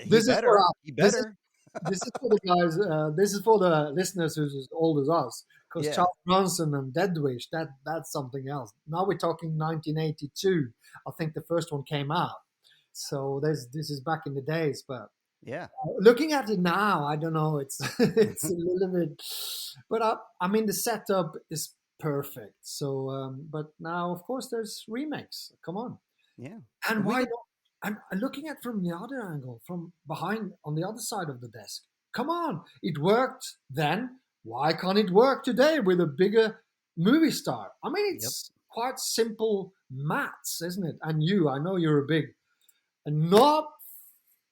he This is for better. us. He This is better. this is for the guys. This is for the listeners who's as old as us. Because Yeah. Charles Bronson and Dead Wish, that's something else. Now we're talking 1982. I think the first one came out. So this is back in the days. But Yeah. looking at it now, I don't know. It's it's a little bit. But I mean, the setup is perfect. So, but now of course there's remakes. Come on. Yeah. And And we why could. not? And looking at from the other angle, from behind on the other side of the desk. Come on, it worked then. Why can't it work today with a bigger movie star? I mean, Yep. it's quite simple maths, isn't it? And I know you're a big, not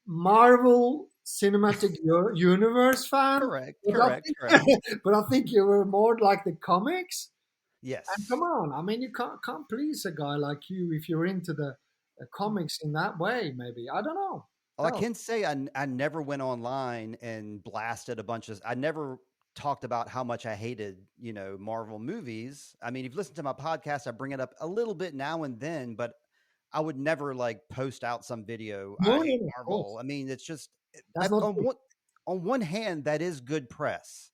Marvel Cinematic Universe fan, Correct. but Correct. Correct. but I think you were more like the comics. And come Yes. on, I mean, you can't please a guy like you if you're into the comics in that way. Maybe I don't know. Well, I Tell. can say I never went online and blasted a bunch of. I never talked about how much I hated, Marvel movies. I mean, if you listen to my podcast, I bring it up a little bit now and then, but I would never like post out some video. I No, no, hate no, of Marvel. course, I mean, it's just that's not on true. one hand, that is good press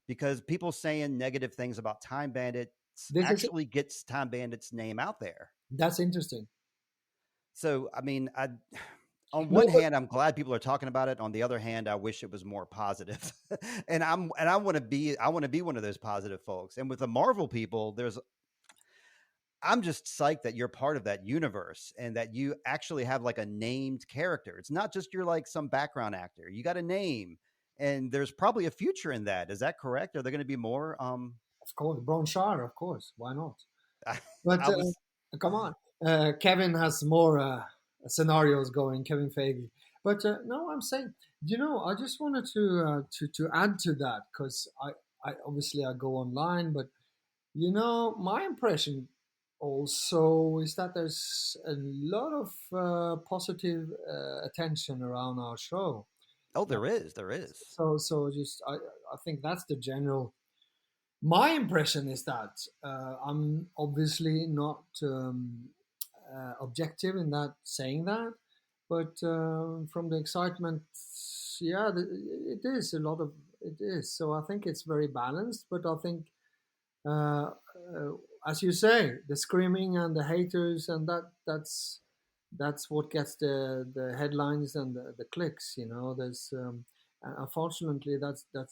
because people saying negative things about Time Bandits This is actually gets Time Bandits name out there. that's interesting. So, I mean, on No, one but hand, I'm glad people are talking about it. On the other hand, I wish it was more positive. And I want to be one of those positive folks. And with the Marvel people, I'm just psyched that you're part of that universe and that you actually have like a named character. It's not just you're like some background actor. You got a name, and there's probably a future in that. Is that correct? Are there going to be more? of course, Bron Shire, of course. Why not? I, But I was come on, Kevin has more scenarios going. Kevin Feige. But no, I'm saying, I just wanted to add to that because I obviously I go online, but my impression. also is that there's a lot of positive attention around our show. Oh, there is. So just I think that's the general. My impression is that I'm obviously not objective in that saying that, but from the excitement, yeah, it is a lot of it is. So I think it's very balanced, but I think uh, uh, as you say, the screaming and the haters and that's what gets the headlines and the clicks. You know, there's unfortunately that's the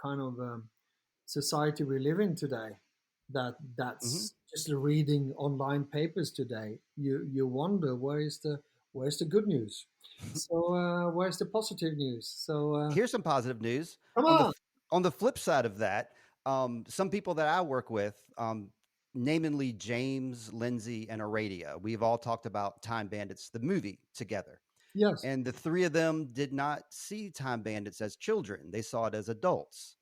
kind of society we live in today. Hmm. That's just reading online papers today. You wonder where's the good news. So where's the positive news? So Here's some positive news. come On the on, on the flip side of that, some people that I work with, namely James, Lindsay, and Aradia, we've all talked about Time Bandits, the movie, together. yes, And the three of them did not see Time Bandits as children; they saw it as adults.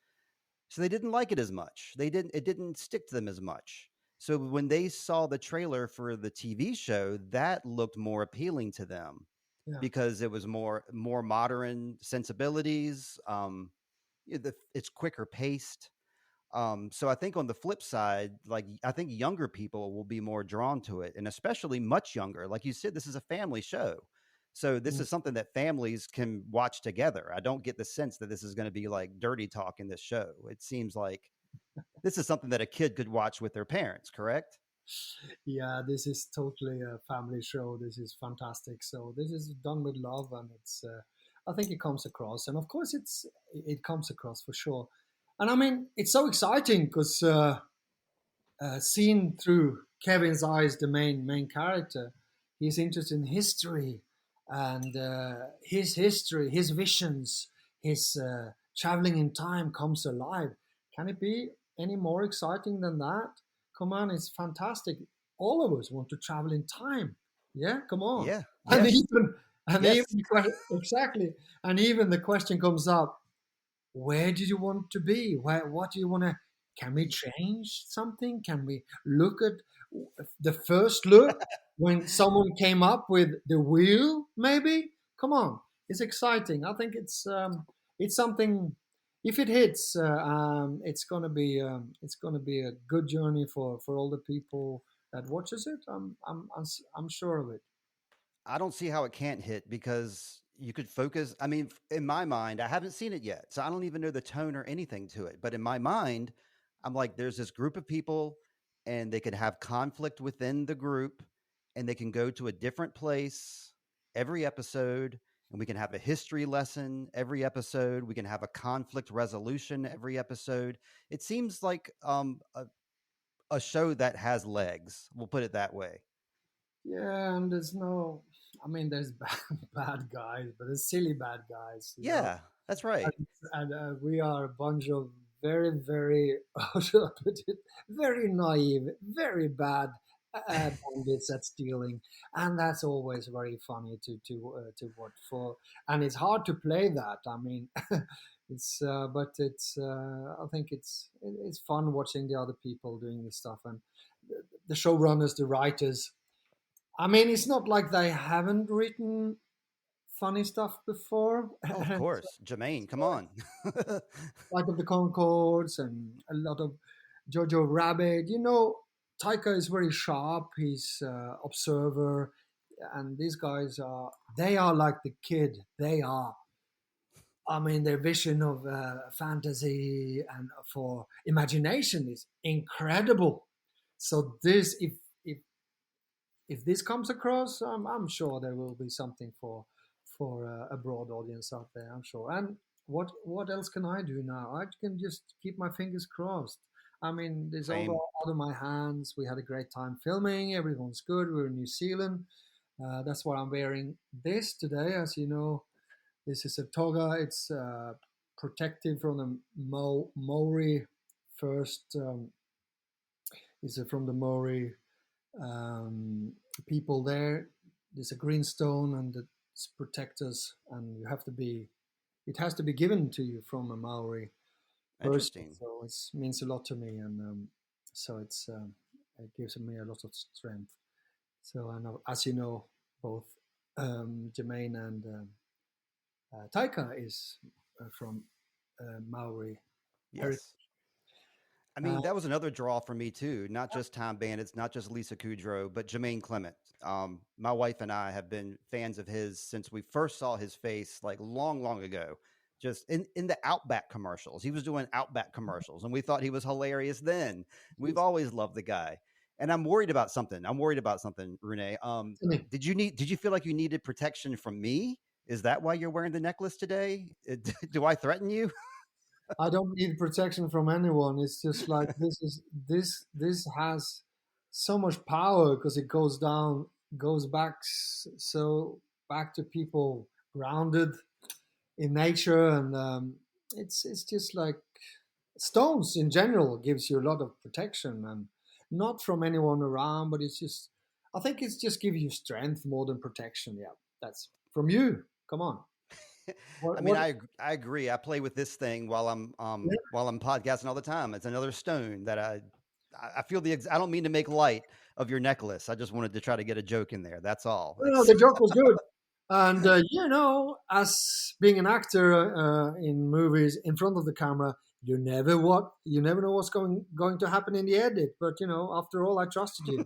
So they didn't like it as much. It didn't stick to them as much. So when they saw the trailer for the TV show, that looked more appealing to them yeah. because it was more modern sensibilities. It's quicker paced. So I think on the flip side, like I think younger people will be more drawn to it, and especially much younger. Like you said, this is a family show. So this Mm. is something that families can watch together. I don't get the sense that this is going to be like dirty talk in this show. It seems like this is something that a kid could watch with their parents, correct? Yeah, this is totally a family show. This is fantastic. So this is done with love, and it's. I think it comes across, and of course, it comes across for sure. And I mean, it's so exciting because seen through Kevin's eyes, the main character, he's interested in history and his history, his visions, his traveling in time comes alive. Can it be any more exciting than that? Come on, it's fantastic. All of us want to travel in time. Yeah, come on. Yeah. And Yes. even and even Yes. exactly, and even the question comes up: where do you want to be? Where, what do you want to? Can we change something? Can we look at the first look when someone came up with the wheel? Maybe. Come on, it's exciting. I think it's something. If it hits, it's gonna be a good journey for all the people that watches it. I'm sure of it. I don't see how it can't hit because you could focus. I mean, in my mind, I haven't seen it yet, so I don't even know the tone or anything to it. But in my mind, I'm like, there's this group of people, and they could have conflict within the group, and they can go to a different place every episode, and we can have a history lesson every episode. We can have a conflict resolution every episode. It seems like a show that has legs. We'll put it that way. Yeah, and there's no. I mean, there's bad guys, but there's silly bad guys, you know. Yeah, that's right. And we are a bunch of very, very, how should I put it, very naive, very bad bandits at stealing, and that's always very funny to watch for. And it's hard to play that. I mean, but it's I think it's fun watching the other people doing this stuff and the showrunners, the writers. I mean, it's not like they haven't written funny stuff before. Oh, of course. Jemaine, come on. Flight of the Concords and a lot of Jojo Rabbit. You know, Taika is very sharp. He's observer, and these guys they are like the kid. They are. I mean, their vision of fantasy and for imagination is incredible. So this, if this comes across, I'm sure there will be something for a broad audience out there. I'm sure. And what else can I do now? I can just keep my fingers crossed. I mean, there's all Same. out of my hands. We had a great time filming. Everyone's good. We're in New Zealand. That's why I'm wearing this today. As you know, this is a toga. It's protective from the Maori first. Is from the Maori um, people there. There's a green stone and it protects us, and you have to be. It has to be given to you from a Maori person, Interesting. so it means a lot to me, and so it's. it gives me a lot of strength. So, and as you know, both Jemaine and Taiki is from Maori heritage. Yes. I mean, that was another draw for me too. Not just Time Bandits, not just Lisa Kudrow, but Jemaine Clement. My wife and I have been fans of his since we first saw his face, like long, long ago. Just in the Outback commercials, he was doing Outback commercials, and we thought he was hilarious then. We've always loved the guy, and I'm worried about something. Rune. Did you feel like you needed protection from me? Is that why you're wearing the necklace today? Do I threaten you? I don't need protection from anyone. It's just like this has so much power because it goes back so back to people grounded in nature, and it's just like stones in general gives you a lot of protection, and not from anyone around, but it's just I think it's just give you strength more than protection. Yeah, that's from you. Come on. I mean, I agree. I play with this thing while I'm podcasting all the time. It's another stone that I feel I don't mean to make light of your necklace. I just wanted to try to get a joke in there. That's all. No, the joke was good. And as being an actor in movies in front of the camera, you never know what's going to happen in the edit. But after all, I trusted you.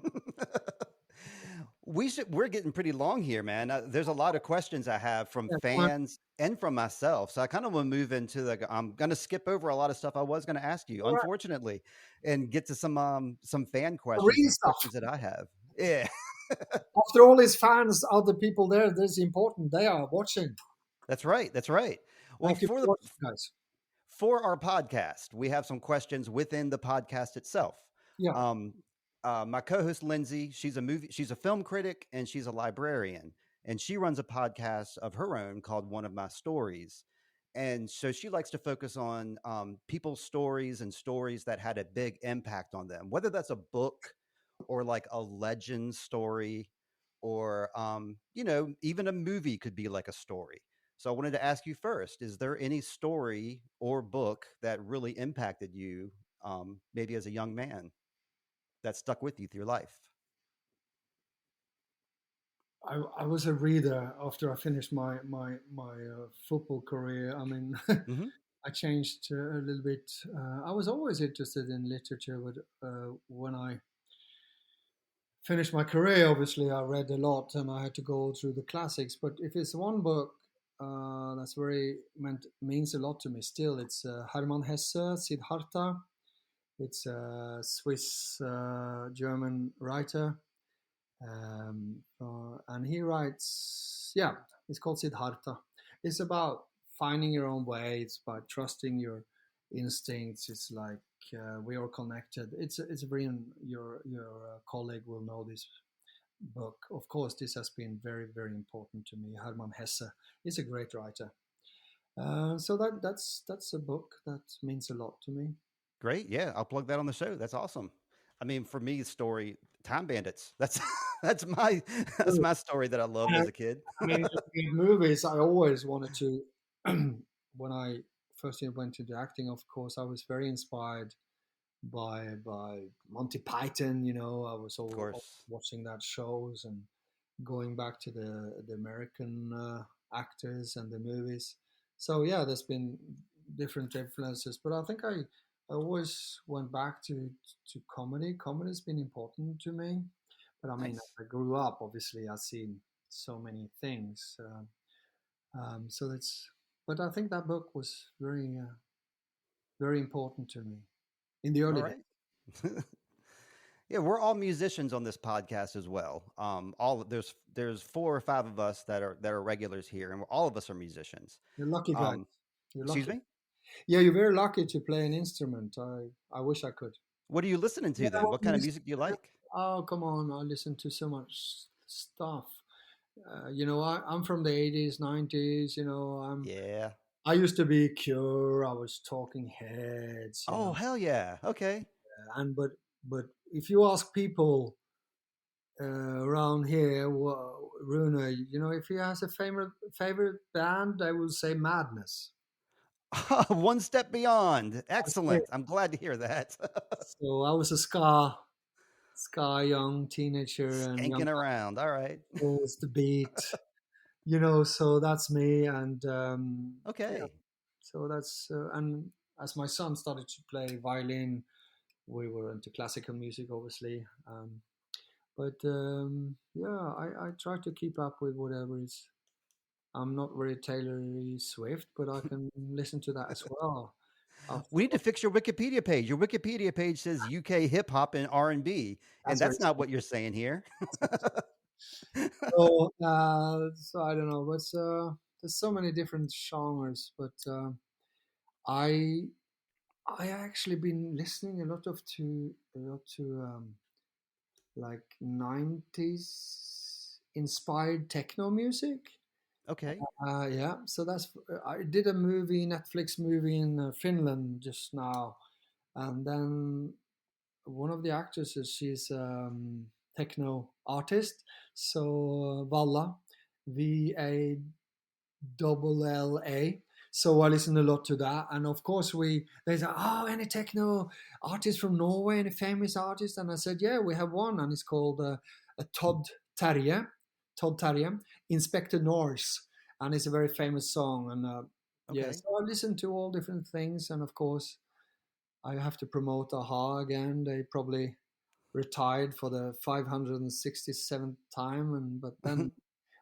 We're getting pretty long here, man. There's a lot of questions I have from fans and from myself. So I kind of want to move into I'm going to skip over a lot of stuff I was going to ask you, unfortunately, and get to some fan questions, questions that I have. Yeah. After all, his fans are the people there. That's important. They are watching. That's right. Well, guys. For our podcast, we have some questions within the podcast itself. Yeah. My co-host Lindsay, she's a film critic and she's a librarian, and she runs a podcast of her own called One of My Stories. And so she likes to focus on people's stories and stories that had a big impact on them, whether that's a book or like a legend story, or even a movie could be like a story. So I wanted to ask you first, is there any story or book that really impacted you, maybe as a young man, that stuck with you through your life? I was a reader after I finished my football career. I mean, Mm-hmm. I changed a little bit. I was always interested in literature, but when I finished my career, obviously I read a lot and I had to go through the classics. But if it's one book that's means a lot to me still, it's Hermann Hesse, Siddhartha. It's a Swiss German writer, and he writes. Yeah, it's called Siddhartha. It's about finding your own way. It's about trusting your instincts. It's like we are connected. It's brilliant. Your colleague will know this book. Of course, this has been very, very important to me. Hermann Hesse is a great writer. So that's a book that means a lot to me. Great. Yeah, I'll plug that on the show. That's awesome. I mean, for me, story Time Bandits. That's my story that I loved as a kid. I mean, in movies, I always wanted to. When I first went into acting, of course, I was very inspired by Monty Python. I was always watching that shows and going back to the American actors and the movies. So yeah, there's been different influences, but I think I always went back to comedy. Comedy has been important to me. But I mean, Nice. as I grew up, obviously, I've seen so many things. So that's, but I think that book was very, very important to me in the early days. Yeah, we're all musicians on this podcast as well. There's 4 or 5 of us that are regulars here, and all of us are musicians. You're lucky, guys. You're lucky. Excuse me? Yeah, you're very lucky to play an instrument. I wish I could. What are you listening to then? What kind of music do you like? Oh, come on. I listen to so much stuff. I'm from the 80s, 90s. Yeah. I used to be Cure. I was Talking Heads. Oh, hell yeah. Okay. But if you ask people around here, Rune, if he has a favorite band, they will say Madness. One Step Beyond. Excellent. I'm glad to hear that. So I was a ska Sky young teenager and young Skanking around. All right. was the beat, so that's me. And yeah, Okay. so that's and as my son started to play violin, we were into classical music, obviously. But yeah, I try to keep up with whatever is. I'm not very Taylor Swift, but I can listen to that as well. After We need to fix your Wikipedia page. Your Wikipedia page says UK hip hop and R&B, and that's very that's not strange. what you're saying here. That's very strange. So I don't know, but there's so many different genres. But I I actually been listening a lot to like 90s inspired techno music. Okay. Yeah, so that's I did a Netflix movie in Finland just now, and then one of the actresses, she's techno artist, so Valla, VALLA. So I listen a lot to that, and of course they say, "Oh, any techno artist from Norway, any famous artist?" And I said, "Yeah, we have one, and it's called a Todd Terje, Inspector Norse, and it's a very famous song." And yeah, Okay. so I listen to all different things, and of course I have to promote Aha again. They probably retired for the 567th time, and but then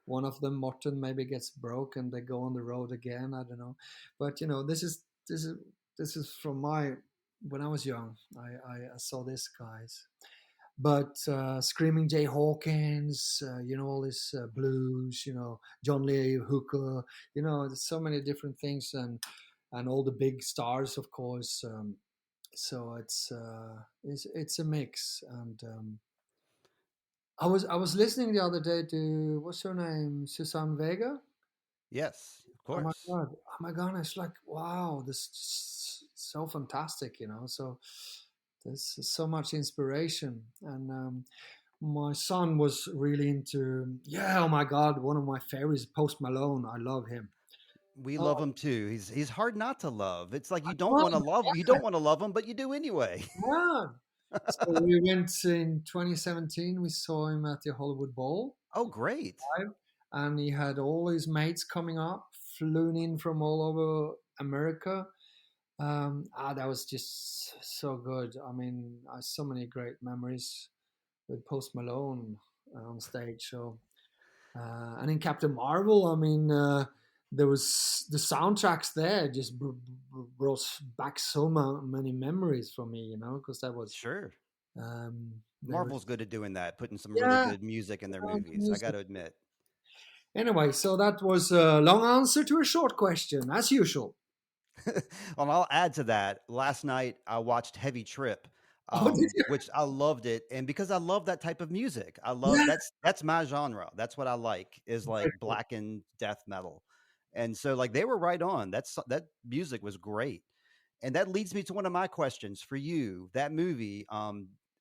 one of them, Morten, maybe gets broke and they go on the road again. I don't know, but this is from my when I was young. I saw this guys, but Screaming Jay Hawkins, all this blues, John Lee Hooker, there's so many different things, and all the big stars, of course. So it's a mix, and I was listening the other day to what's her name, Susanne Vega. Yes, of Oh my course. god, oh my god, it's like wow, this is so fantastic, So there's so much inspiration, and my son was really into yeah. Oh my god, one of my favorites, Post Malone. I love him. We Oh, love him too. He's hard not to love. It's like come you don't want to love him, but you do anyway. on. So we went in 2017. We saw him at the Hollywood Bowl, Oh, great. live, and he had all his mates coming up, flown in from all over America. That was just so good. I mean, so many great memories with Post Malone on stage. So, and in Captain Marvel, I mean, there was the soundtracks there just brought back so many memories for me, because that was Sure. they were Marvel's good at doing that, putting some really yeah, good music in their the movies. I got music. to admit. Anyway, so that was a long answer to a short question, as usual. Well, I'll add to that. Last night I watched Heavy Trip, Oh, did you? which I loved it, and because I love that type of music, I love Yeah. that's my genre. That's what I like is Very like cool. blackened death metal, and so like they were right on. That music was great, and that leads me to one of my questions for you. That movie,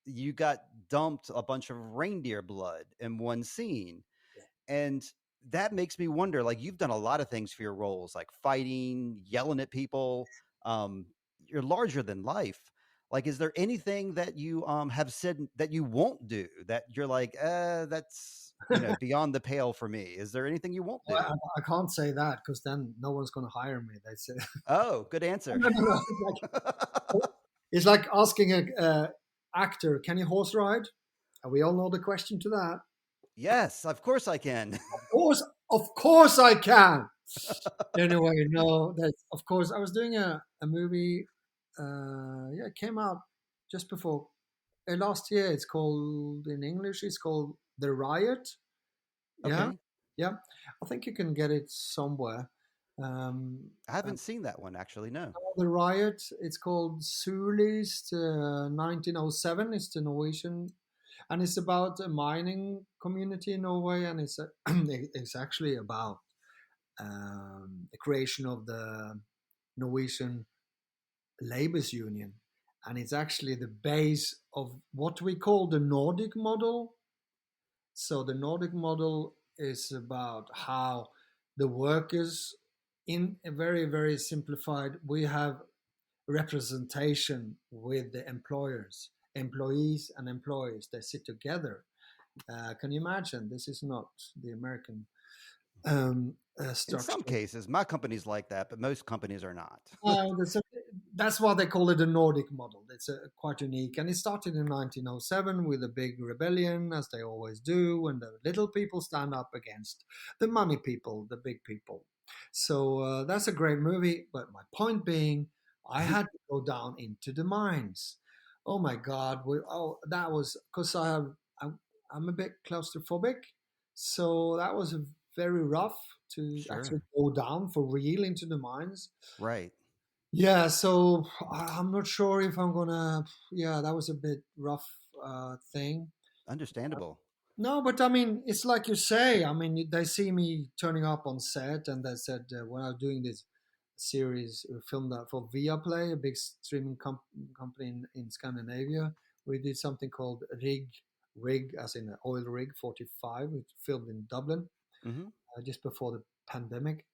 you got dumped a bunch of reindeer blood in one scene, and that makes me wonder, like you've done a lot of things for your roles, like fighting, yelling at people. Um, you're larger than life. Like, is there anything that you have said that you won't do that you're like, that's beyond the pale for me? Is there anything you won't Well, do? I can't say that because then no one's going to hire me. They say, Oh, good answer. no, no, no. It's like asking a actor, can you horse ride? And we all know the question to that. Yes, of course I can. Of course I can. Anyway, no, that's of course. I was doing a movie. Yeah, it came out just before last year. It's called in English. It's called The Riot. Yeah, Okay, yeah. I think you can get it somewhere. Um, I haven't seen that one actually. No. the Riot. It's called Sulist 1907. It's the Norwegian, and it's about a mining community in Norway, and it's actually about the creation of the Norwegian Labour's Union, and it's actually the base of what we call the Nordic model. So the Nordic model is about how the workers, in a very, very simplified, we have representation with the employers. employees and employees, they sit together. Can you imagine? This is not the American In some structure. cases, my company's like that, but most companies are not. That's why they call it the Nordic model. It's quite unique. And it started in 1907 with a big rebellion, as they always do, when the little people stand up against the money people, the big people. So that's a great movie. But my point being, I had to go down into the mines. Oh my God. That was because I'm a bit claustrophobic. So that was very rough to Sure. actually go down for real into the mines. Right. Yeah, so I'm not sure if I'm gonna. Yeah, that was a bit rough thing. Understandable. No, but I mean, it's like you say. I mean, they see me turning up on set, and they said when I was doing this series, we filmed that for Viaplay, a big streaming company in Scandinavia. We did something called Rig, as in oil rig 45. We filmed in Dublin Hmm. just before the pandemic.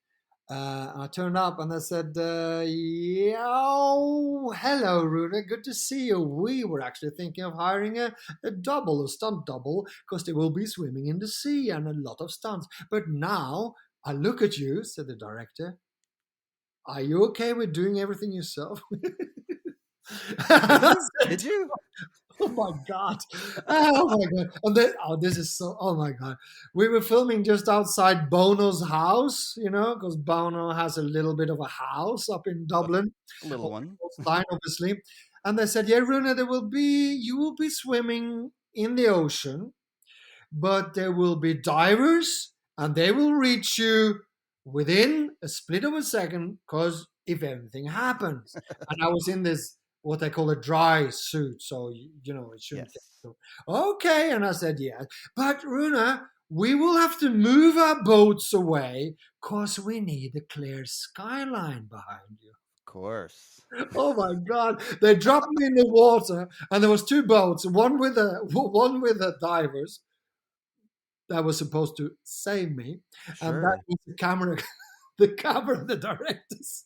And I turned up and I said, Yo, hello, Rune. Good to see you. We were actually thinking of hiring a stunt double, because they will be swimming in the sea and a lot of stunts. But now I look at you, said the director. Are you okay with doing everything yourself? Did you? Did you? Oh my god! Oh my god! And then, this is so. Oh my god! We were filming just outside Bono's house, because Bono has a little bit of a house up in A Dublin, little on the one. coastline, obviously. And they said, "Yeah, Rune, you will be swimming in the ocean, but there will be divers, and they will reach you within a split of a second, because if anything happens." And I was in this, what they call a dry suit, so it shouldn't get Yes. so. Okay, and I said, yeah, but Runa, we will have to move our boats away, because we need a clear skyline behind you. Of course. Oh my god! They dropped me in the water, and there was two boats, one with the divers that was supposed to save me, and that Sure. was the camera, the camera, the directors.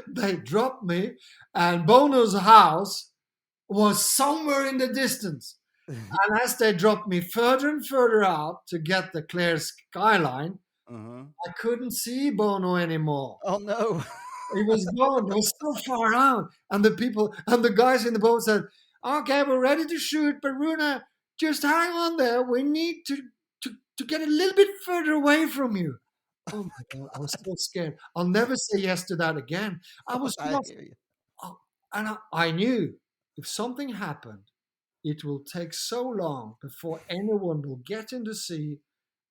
They dropped me, and Bono's house was somewhere in the distance. And as they dropped me further and further out to get the clear skyline, Uh-huh. I couldn't see Bono anymore. Oh no. He was gone. It was so far out. And the people and the guys in the boat said, "Okay, we're ready to shoot, but Runa, just hang on there. We need to get a little bit further away from you." Oh my god, I was so scared. I'll never say yes to that again. I was I just, hear you. and I knew if something happened, it will take so long before anyone will get in the sea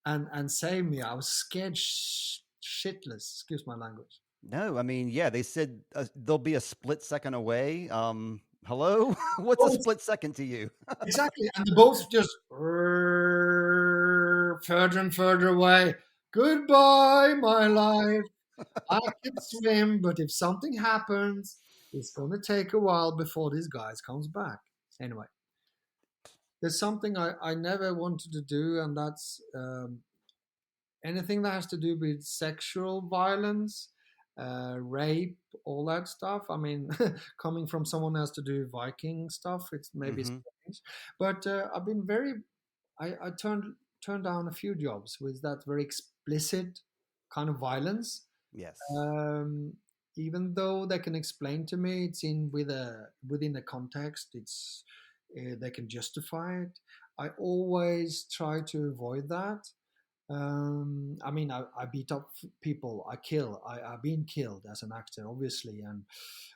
and save me. I was scared shitless. Excuse my language. No, I mean, yeah, they said they'll be a split second away. Hello? What's a Boats, split second to you? exactly, and the boats just further and further away. Goodbye, my life. I can swim, but if something happens, it's gonna take a while before this guy comes back. Anyway, there's something I never wanted to do, and that's anything that has to do with sexual violence, rape, all that stuff. I mean, coming from someone who has to do Viking stuff, it's maybe Hmm. strange. But I've been I turned down a few jobs with that very explicit kind of violence. Yes. Um, Even though they can explain to me, it's within a context. They can justify it. I always try to avoid that. I mean, I beat up people. I kill. I've been killed as an actor, obviously,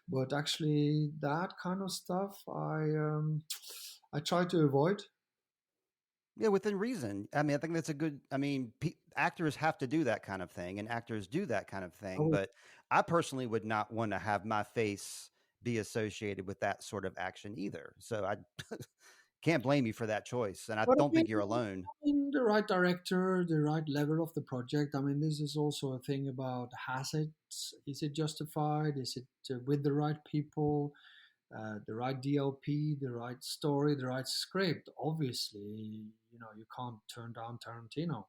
but actually, that kind of stuff, I try to avoid. Yeah, within reason. I mean, I think that's a good. I mean, actors have to do that kind of thing, and actors do that kind of I thing. would, But I personally would not want to have my face be associated with that sort of action either. So I can't blame you for that choice, and I but don't think you're alone. I mean, the right director, the right level of the project. I mean, this is also a thing about is it justified? Is it with the right people? The right DOP, the right story, the right script. Obviously, you can't turn down Tarantino.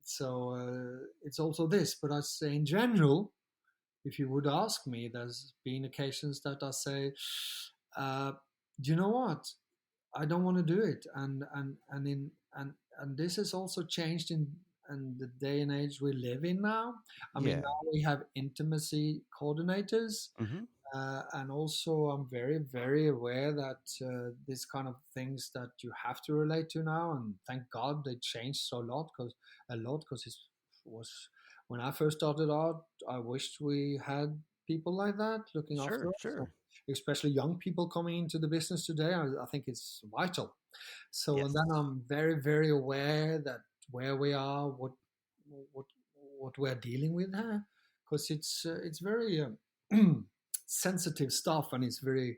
So it's also this. But I say in general, if you would ask me, there's been occasions that I say, do you know what? I don't want to do it, and this has also changed in the day and age we live in now. I mean, Yeah. now we have intimacy coordinators, Hmm. and also I'm very very aware that these kind of things that you have to relate to now, and thank God they changed so a lot because it was when I first started out, I wished we had people like that looking after Sure, us, sure. especially young people coming into the business today. I think it's vital. So, and Yes. then I'm very, very aware that where we are, what, what we're dealing with here, because it's very sensitive stuff, and it's very.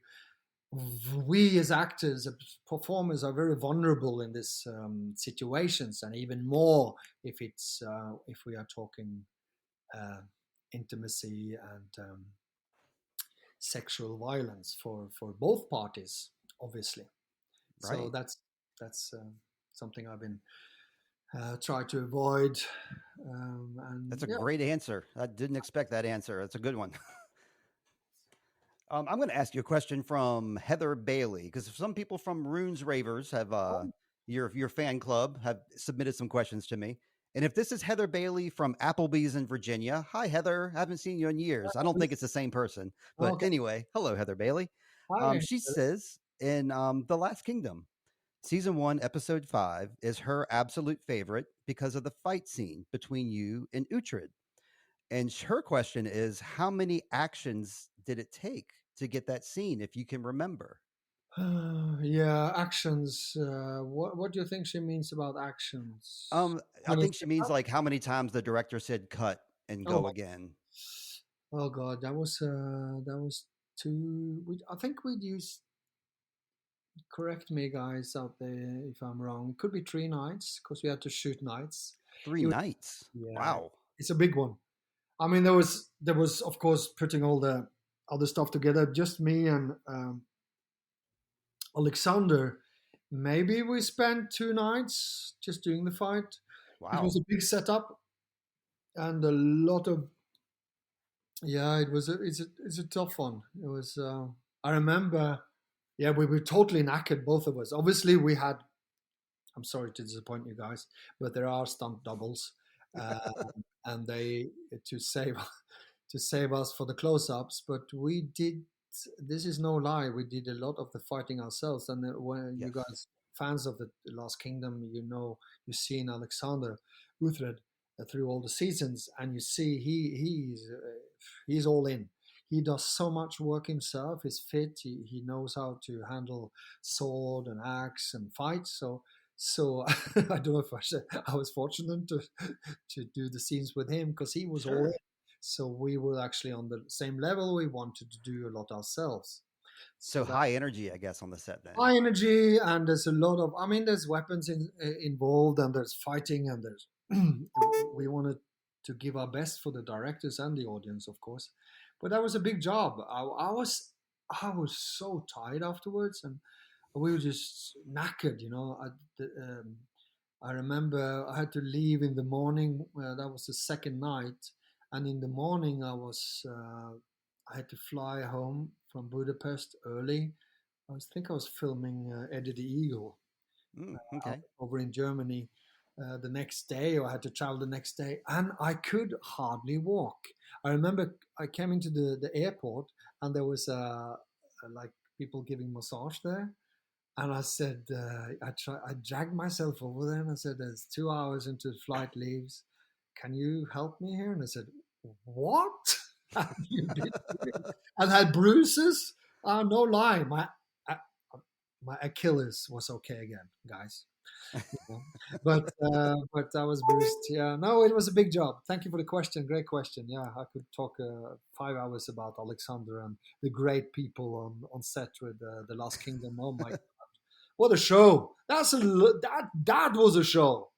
We as actors, as performers, are very vulnerable in these situations, and even more if we are talking uh, intimacy and sexual violence for both parties, obviously. So Right. that's something I've been try to avoid. And That's a yeah, great answer. I didn't expect that answer. That's a good one. I'm going to ask you a question from Heather Bailey because some people from Runes Ravers have your fan club have submitted some questions to me. And if this is Heather Bailey from Applebee's in Virginia, hi Heather, haven't seen you in years. I don't think it's the same person, but okay. anyway, hello Heather Bailey. Hi. She says in The Last Kingdom, season 1, episode 5 is her absolute favorite because of the fight scene between you and Uhtred. And her question is, how many actions did it take to get that scene, if you can remember? Yeah, actions. What do you think she means about actions? Um, How I many think she means like how many times the director said cut and Oh go my, again. oh God, that was two. I think we'd use. Correct me, guys out there, if I'm wrong. It could be 3 nights because we had to shoot nights. Three It was, nights. yeah, Wow. it's a big one. I mean, there was of course putting all the other stuff together. Just me and Alexander. Maybe we spent 2 nights just doing the fight. It was Wow. a big setup and a lot of yeah. It's a tough one. It was. I remember. Yeah, we were totally knackered, both of us. Obviously, we had. I'm sorry to disappoint you guys, but there are stunt doubles, uh, and they to save to save us for the close-ups. But we did. This is no lie. We did a lot of the fighting ourselves. And when you Yes. guys fans of the Last Kingdom, you know you've seen Alexander Uhtred through all the seasons, and you see he's all in. He does so much work himself. He's fit. He knows how to handle sword and axe and fight. So I don't know if I was fortunate to do the scenes with him because he was all in. Sure. So we were actually on the same level. We wanted to do a lot ourselves. So So that high energy, I guess, on the set then. high energy, and there's a lot of. I mean, there's weapons involved, and there's fighting, and there's. We wanted to give our best for the directors and the audience, of course, but that was a big job. I was so tired afterwards, and we were just knackered. I remember I had to leave in the morning. That was the second night, and in the morning I had to fly home from Budapest early. Think I was filming Eddie the Eagle Okay. over in Germany the next day, or I had to travel the next day, and I could hardly walk. I remember I came into the airport, and there was like people giving massage there, and I said, I dragged myself over there and I said, there's 2 hours until the flight leaves. Can you help me here? And I said, what? Have you been doing? And had bruises. No lie, uh, my Achilles was okay again, guys. You know? But I was bruised. Yeah, no, it was a big job. Thank you for the question. Great question. Yeah, I could talk 5 hours about Alexander and the great people on set with the Last Kingdom. Oh my what a show! That was a show.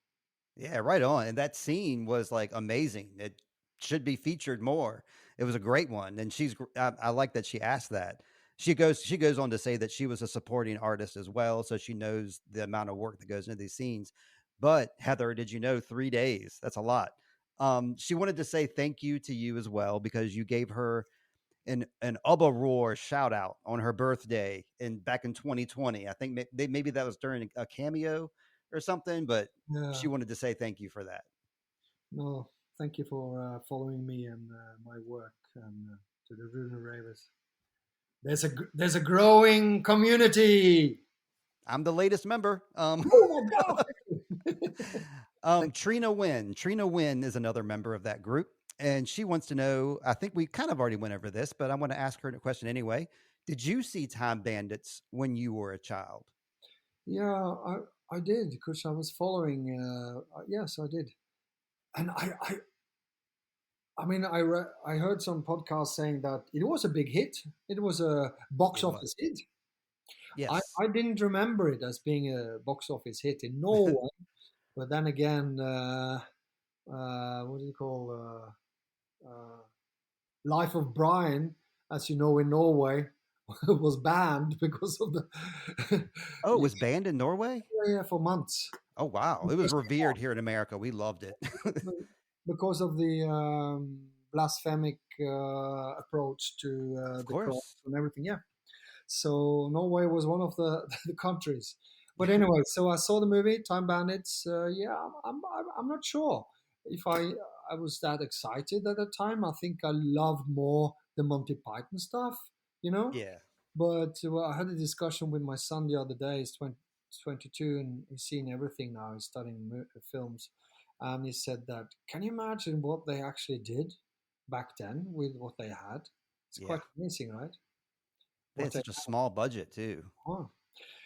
Yeah, right on. And that scene was like amazing. It should be featured more. It was a great one, and I like that she asked that. She goes on to say that she was a supporting artist as well, so she knows the amount of work that goes into these scenes. But Heather, did you know 3 days? That's a lot. She wanted to say thank you to you as well because you gave her an Ubba Roar shout out on her birthday back in 2020. I think maybe that was during a cameo or something, but Yeah. she wanted to say thank you for that. No, thank you for following me and my work and to the Rune Ravers. There's a growing community. I'm the latest member. Oh my God! Trina Wynn is another member of that group, and she wants to know. I think we kind of already went over this, but I want to ask her a question anyway. Did you see Time Bandits when you were a child? Yeah, I did because I was following. Yes, I did, and I mean, I heard some podcasts saying that it was a big hit. It was a box It was. office hit. Yes. I didn't remember it as being a box office hit in Norway, but then again, what do you call Life of Brian, as you know, in Norway, was banned because of the Oh, it was banned in Norway? yeah, for months. Oh, wow. It was revered here in America. We loved it. Because of the blasphemic approach to Of the cross course. and everything. Yeah. So Norway was one of the, the countries. But anyway, so I saw the movie Time Bandits. Yeah, I'm not sure if I was that excited at the time. I think I loved more the Monty Python stuff, you know. Yeah. But well, I had a discussion with my son the other day. He's 22 and he's seen everything now. He's studying films. And he said that, can you imagine what they actually did back then with what they had? It's Yeah. quite amazing, right? They had such a small budget too. Oh.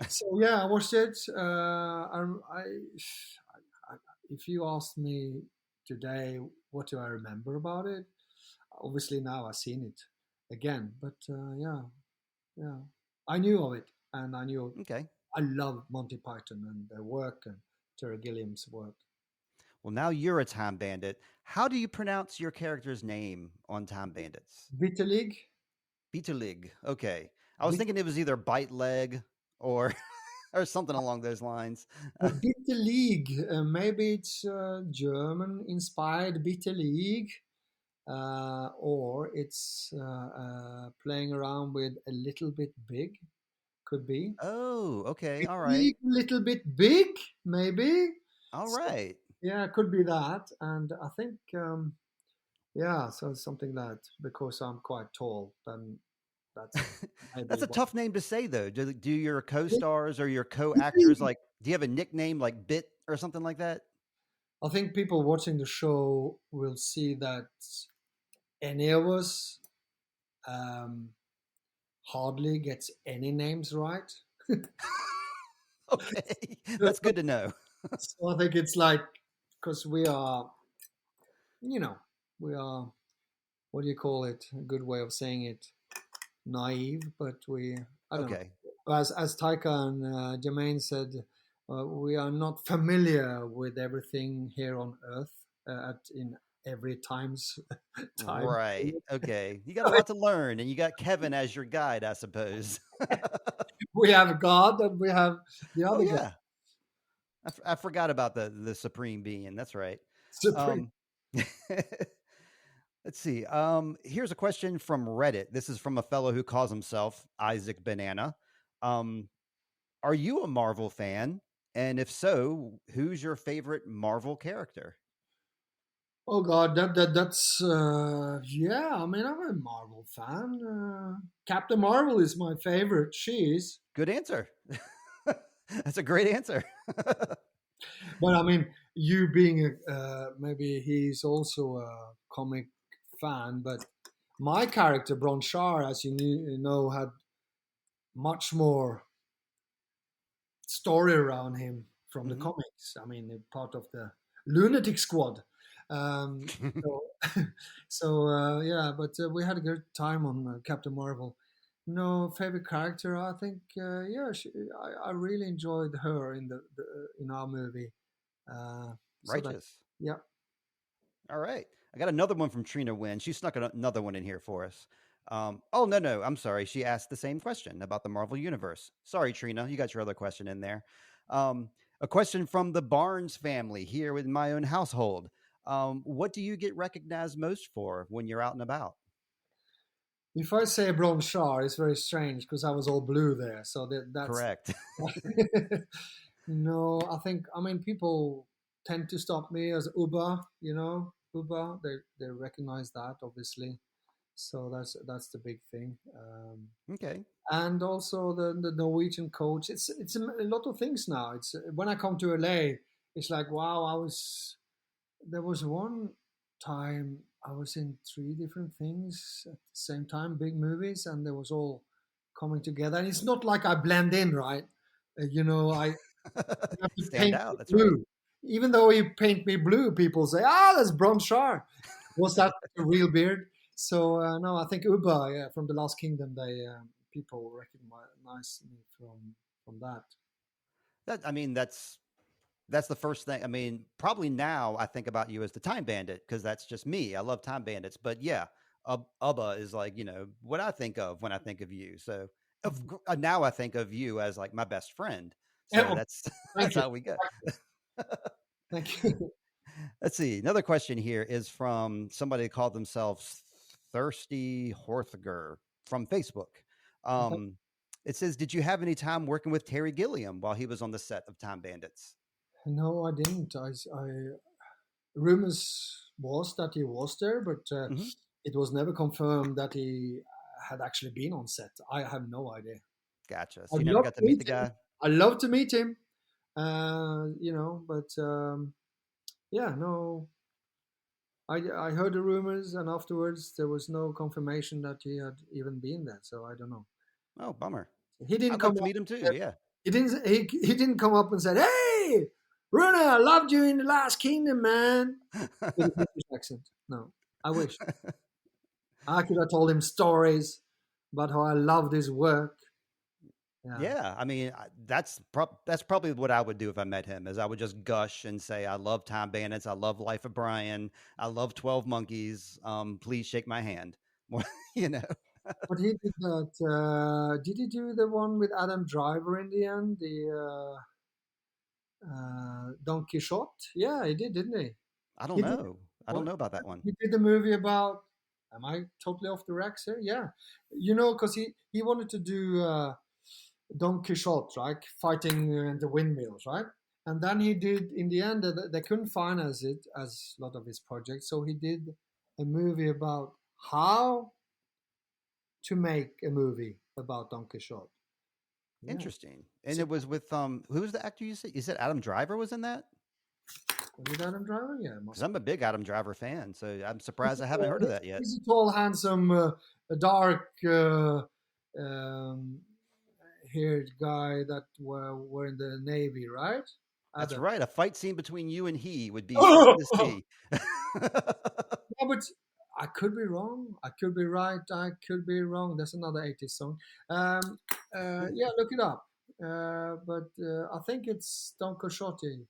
So yeah, I watched it. If you asked me today, what do I remember about it? Obviously now I've seen it again, but yeah, I knew of it, and I knew Okay. I love Monty Python and their work and Terry Gilliam's work. Well, now you're a Time Bandit. How do you pronounce your character's name on Time Bandits? Bittelig. Bittelig. Okay. I was thinking it was either Bite Leg or or something along those lines. Bittelig. Maybe it's German inspired Bittelig. Or it's playing around with a little bit big, could be. Oh, okay. All Bittelig, right. little bit big, maybe. All So, right. yeah, it could be that. And I think, yeah, so it's something that because I'm quite tall, then that's That's maybe a what. tough name to say though. Do your co-stars or your co-actors like do you have a nickname like Bit or something like that? I think people watching the show will see that any of us um, hardly gets any names right. Okay. That's good to know. So I think it's like because we are, we are, what do you call it? A good way of saying it, naive, but I don't Okay. know. As Taika and Jemaine said, we are not familiar with everything here on Earth in every time's time. Right. Okay. You got a lot to learn and you got Kevin as your guide, I suppose. We have God and we have the Oh other guy. yeah. I forgot about the supreme being. That's right. Supreme. Um, let's see. Here's a question from Reddit. This is from a fellow who calls himself Isaac Banana. Are you a Marvel fan? And if so, who's your favorite Marvel character? Oh God, that's yeah. I mean, I'm a Marvel fan. Captain Marvel is my favorite. She is. Good answer. That's a great answer. But I mean, you being maybe he's also a comic fan, but my character Bronchar, as you know, had much more story around him from the comics. I mean, part of the Lunatic Squad. So, so yeah, but we had a good time on Captain Marvel. No favorite character. I think yeah, I really enjoyed her in the in our movie. So that Righteous. yeah. All right. I got another one from Trina Wynn. She snuck another one in here for us. Oh, no. I'm sorry. She asked the same question about the Marvel Universe. Sorry, Trina. You got your other question in there. A question from the Barnes family here in my own household. What do you get recognized most for when you're out and about? If I say Bronchar, it's very strange because I was all blue there. So that's Correct. no. I mean people tend to stop me as Uba. Uba. They recognize that obviously. So that's the big thing. Okay. And also the Norwegian coach. It's a lot of things now. It's when I come to LA, it's like wow. There was one time I was in three different things at the same time, big movies, and they was all coming together. And it's not like I blend in, right? I have to Stand paint out. That's right. blue. Even though he paint me blue, people say, "Ah, that's Bronchar." Was that a real beard? So no, I think Uba, yeah, from the Last Kingdom, they people recognize me from that. I mean, that's the first thing. I mean, probably now I think about you as the Time Bandit because that's just me. I love Time Bandits, but yeah, Ubba is like what I think of when I think of you. So now I think of you as like my best friend. So Oh, that's thank that's you, how we go. thank you. Let's see. Another question here is from somebody who called themselves Thirsty Horthger from Facebook. Um, it says, "Did you have any time working with Terry Gilliam while he was on the set of Time Bandits?" No, I didn't. Rumors was that he was there, but Hmm. it was never confirmed that he had actually been on set. I have no idea. Gotcha. So I'd you never love got to to meet meet the him. guy. I'd love to meet him. But yeah, no. I heard the rumors, and afterwards there was no confirmation that he had even been there. So I don't know. Oh, bummer. He didn't I'd love come to up. meet him too. And Yeah. he didn't come up and said, "Hey, Rune, I loved you in the Last Kingdom, man." With a British accent. No, I wish. I could have told him stories about how I loved his work. Yeah. Yeah, I mean, that's probably what I would do if I met him. Is I would just gush and say, "I love Time Bandits. I love Life of Brian. I love 12 Monkeys. Please shake my hand." More, you know. But he did that. Did he do the one with Adam Driver in the end? The Don Quixote? Yeah, he did, didn't he? I don't He did. know. I don't What? know about that one. He did the movie about. Am I totally off the racks here? Yeah, because he wanted to do Don Quixote, right, fighting the windmills, right? And then he did. In the end, they couldn't finance it as a lot of his projects, so he did a movie about how to make a movie about Don Quixote. Yeah. Interesting. And So it was with who was the actor you said? You said Adam Driver was in that? with Adam Driver, yeah, it Because must I'm a be. big Adam Driver fan, so I'm surprised I haven't heard of that yet. He's a tall, handsome, dark um, haired guy that were in the Navy, right? That's Adam. right. A fight scene between you and he would be Oh! something to see. Yeah, but I could be wrong. I could be right. I could be wrong. That's another 80s song. Yeah, look it up. But I think it's Don Quixote.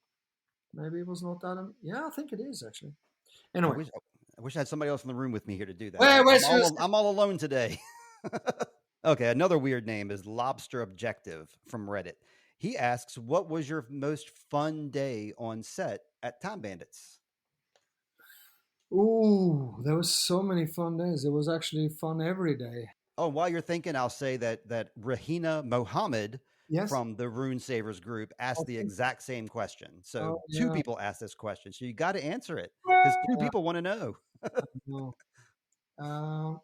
Maybe it was not Adam. Yeah, I think it is actually. I Anyway, wish I wish I had somebody else in the room with me here to do that. where's your I'm all alone today. Okay, another weird name is Lobster Objective from Reddit. He asks, "What was your most fun day on set at Time Bandits?" Ooh, there was so many fun days. It was actually fun every day. Oh, while you're thinking, I'll say that Rahina Mohammed Yes. from the Rune Savers group asked the Okay. exact same question. So Oh two yeah. people asked this question. So you got to answer it because two Yeah. people want to know. No. Uh,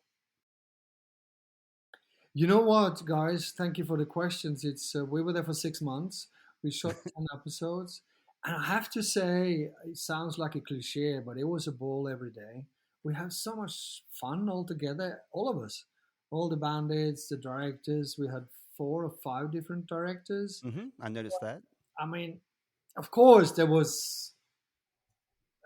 you know what, guys? Thank you for the questions. It's we were there for 6 months. We shot 10 episodes, and I have to say, it sounds like a cliche, but it was a ball every day. We had so much fun all together, all of us, all the bandits, the directors. We had 4 or 5 different directors. I noticed that. I mean, of course, there was.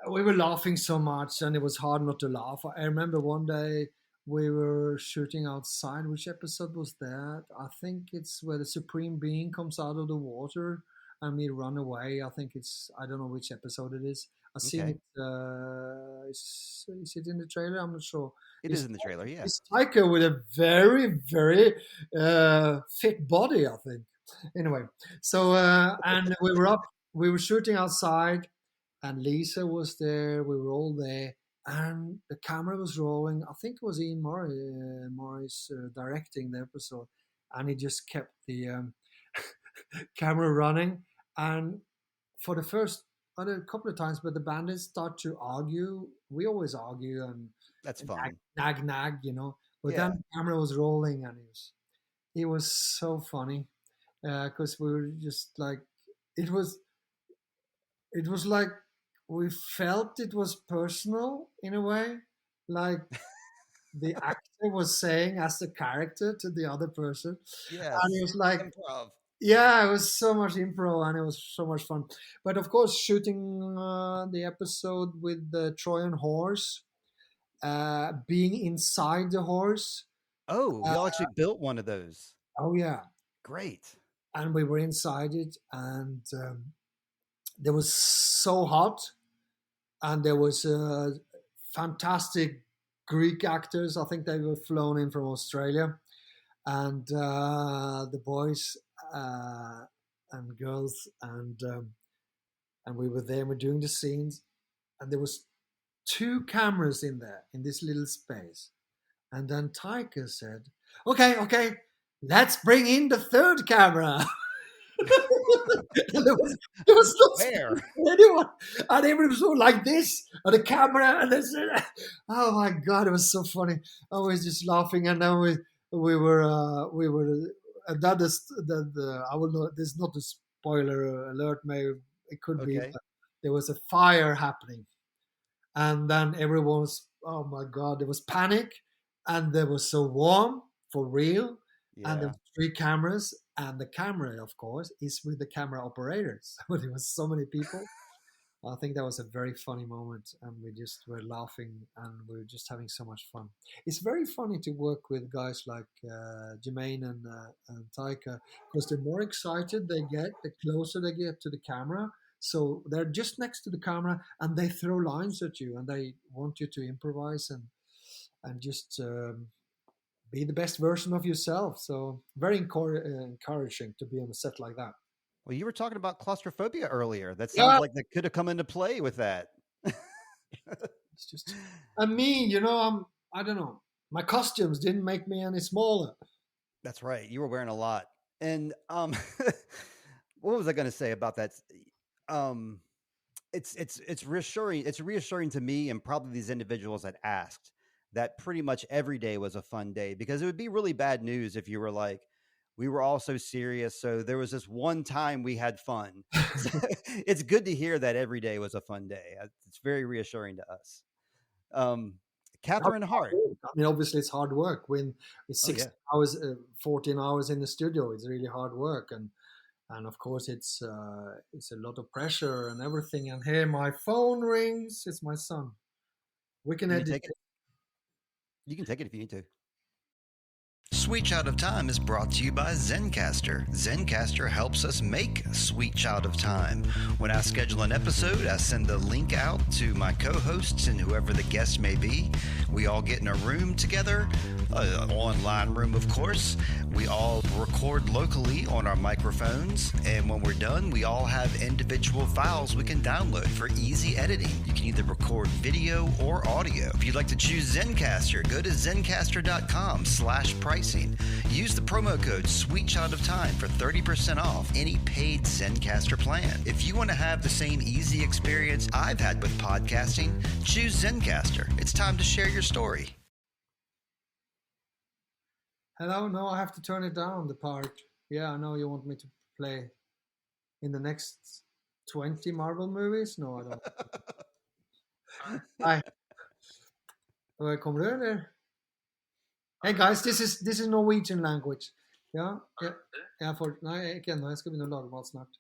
We were laughing so much, and it was hard not to laugh. I remember one day we were shooting outside. Which episode was that? I think it's where the Supreme Being comes out of the water and we run away. I think it's, I don't know which episode it is. I've seen Okay, it. Is it in the trailer? I'm not sure. it is It's, in the trailer. Yeah. it's Taika with a very, very fit body, I think. Anyway, so, and we were shooting outside, and Lisa was there. We were all there, and the camera was rolling. I think it was Ian Morris directing the episode, and he just kept the camera running. And for the first a couple of times, but the bandits start to argue. We always argue and That's fun. Nag, you know. But then the camera was rolling, and it was so funny because we were just like, it was like we felt it was personal in a way, like the actor was saying as a character to the other person. Yes. And it was like, improv. Yeah, it was so much improv and it was so much fun. But of course, shooting the episode with the Trojan Horse, being inside the horse. Oh, y'all actually built one of those. Oh, yeah. Great. And we were inside it, and there was so hot, and there was fantastic Greek actors. I think they were flown in from Australia, and the boys and girls, and we were there. And we're doing the scenes, and there was 2 cameras in there in this little space, and then Taiki said, "Okay, let's bring in the 3rd camera." there was not anyone, and everyone was all like this, and the camera, and this. Oh my God, it was so funny. I was just laughing, and then we were. And that is I will not. This is not a spoiler alert. Maybe it could be. There was a fire happening, and then everyone was. Oh my God, there was panic, and there was so warm for real. Yeah. And there were 3 cameras, and the camera, of course, is with the camera operators. But there was so many people. I think that was a very funny moment, and we just were laughing, and we were just having so much fun. It's very funny to work with guys like Jemaine and Taiki, because the more excited they get, the closer they get to the camera. So they're just next to the camera, and they throw lines at you, and they want you to improvise and just be the best version of yourself. So very encouraging to be on a set like that. Well, you were talking about claustrophobia earlier. That sounds like that could have come into play with that. It's just, and me, you know, I don't know. My costumes didn't make me any smaller. That's right. You were wearing a lot. And what was I going to say about that? It's reassuring. It's reassuring to me and probably these individuals that asked that pretty much every day was a fun day, because it would be really bad news if you were like, we were all so serious, so there was this one time we had fun. It's good to hear that every day was a fun day. It's very reassuring to us. Catherine Hart. I mean, obviously it's hard work when it's 16 hours, 14 hours in the studio. It's really hard work. And of course it's a lot of pressure and everything. And here my phone rings. It's my son. We can edit it. You can take it if you need to. Sweet Child of Time is brought to you by Zencastr. Zencastr helps us make Sweet Child of Time. When I schedule an episode, I send the link out to my co-hosts and whoever the guest may be. We all get in a room together, an online room, of course. We all record locally on our microphones, and when we're done, we all have individual files we can download for easy editing. You can either record video or audio. If you'd like to choose Zencastr, go to zencastr.com/pricing. Use the promo code SweetChild of Time for 30% off any paid Zencastr plan. If you want to have the same easy experience I've had with podcasting, choose Zencastr. It's time to share your story. Hello, no, I have to turn it down, the part. Yeah, I know you want me to play in the next 20 Marvel movies. No, I don't. Hi. Kommer du, eller? Hey guys, this is Norwegian language. Ja, nei, ikke ennå. Jeg skal begynne å lage mat snart.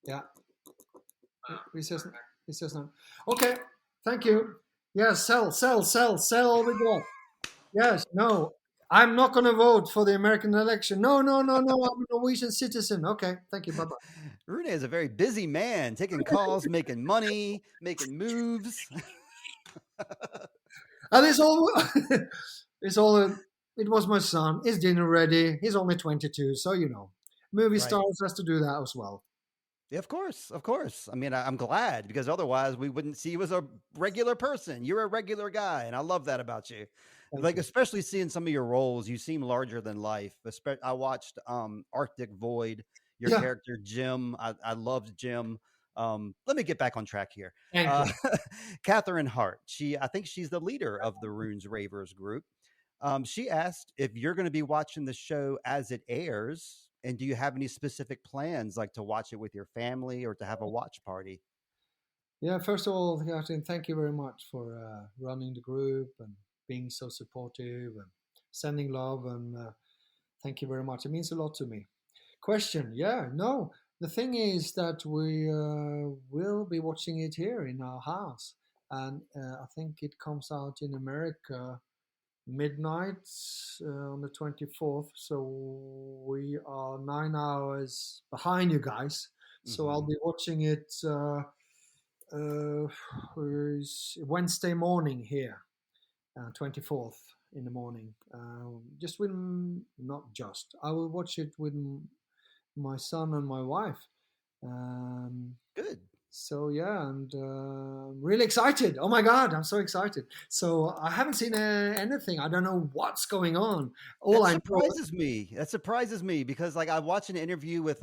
Ja. Vi ses snart. Okay, thank you. Yes, sell all we got. Yes, no, I'm not going to vote for the American election. No, I'm a Norwegian citizen. Okay, thank you, bye-bye. Rune is a very busy man, taking calls, making money, making moves. And it was my son. Is dinner ready? He's only 22, so you know, movie stars has to do that as well. Of course, of course. I mean, I'm glad because otherwise we wouldn't see you as a regular person. You're a regular guy, and I love that about you. Thank Like, you. especially seeing some of your roles, you seem larger than life. I watched Arctic Void, your Yeah, character Jim. I loved Jim. Let me get back on track here. thank Uh, you. Catherine Hart. I think she's the leader of the Runes Ravers group. She asked if you're going to be watching the show as it airs, and do you have any specific plans, like to watch it with your family or to have a watch party? Yeah, first of all, Catherine, thank you very much for running the group and being so supportive and sending love. And thank you very much. It means a lot to me. Question? Yeah, no. The thing is that we will be watching it here in our house, and I think it comes out in America midnight on the 24th. So we are 9 hours behind you guys. So I'll Hmm. be watching it uh, Wednesday morning here, 24th in the morning. Just with, not just, I will watch it with my son and my wife. Um, Good. so yeah, and I'm really excited. Oh my god, I'm so excited. So I haven't seen anything. I don't know what's going on. All That I know, surprises me. That surprises me because, like, I watched an interview with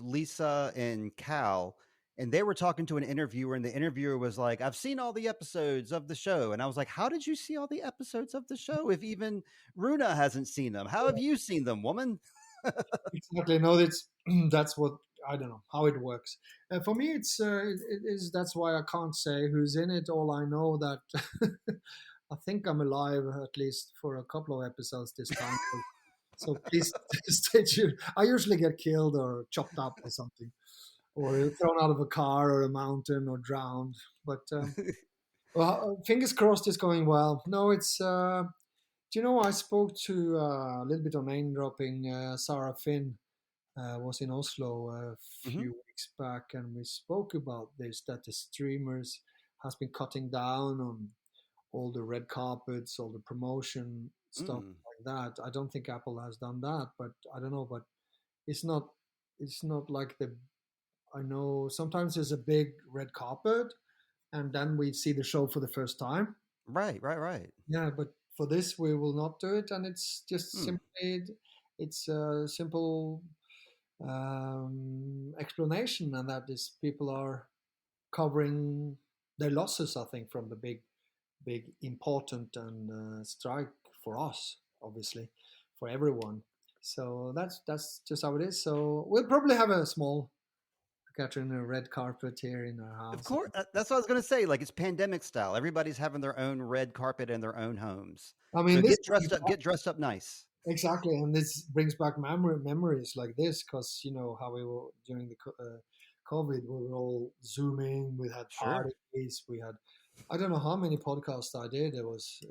Lisa and Cal, and they were talking to an interviewer, and the interviewer was like, "I've seen all the episodes of the show," and I was like, "How did you see all the episodes of the show if even Runa hasn't seen them? How have you seen them, woman?" exactly know that's what I don't know how it works. For me, it is that's why I can't say who's in it. All I know that I think I'm alive at least for a couple of episodes this time. So please stay tuned. I usually get killed or chopped up or something, or thrown out of a car or a mountain or drowned. But well, fingers crossed it's going well. No, it's. Do you know I spoke to a little bit of name dropping Sarah Finn was in Oslo a Hmm. few weeks back, and we spoke about this that the streamers has been cutting down on all the red carpets, all the promotion stuff Mm. like that. I don't think Apple has done that, but I don't know. But it's not it's not like the I know sometimes there's a big red carpet, and then we see the show for the first time. Right, right, right. Yeah, but for this we will not do it, and it's just Hmm. simply it's a simple explanation, and that is people are covering their losses. I think from the big important and strike for us, obviously, for everyone. So that's just how it is. So we'll probably have a small Catherine a red carpet here in our Of house. course, that's what I was going to say. Like, it's pandemic style. Everybody's having their own red carpet in their own homes. I mean, So this get dressed up nice. exactly, and this brings back memories like this because you know how we were during the COVID, we were all zooming. We had Sure. parties. We had, I don't know how many podcasts I did.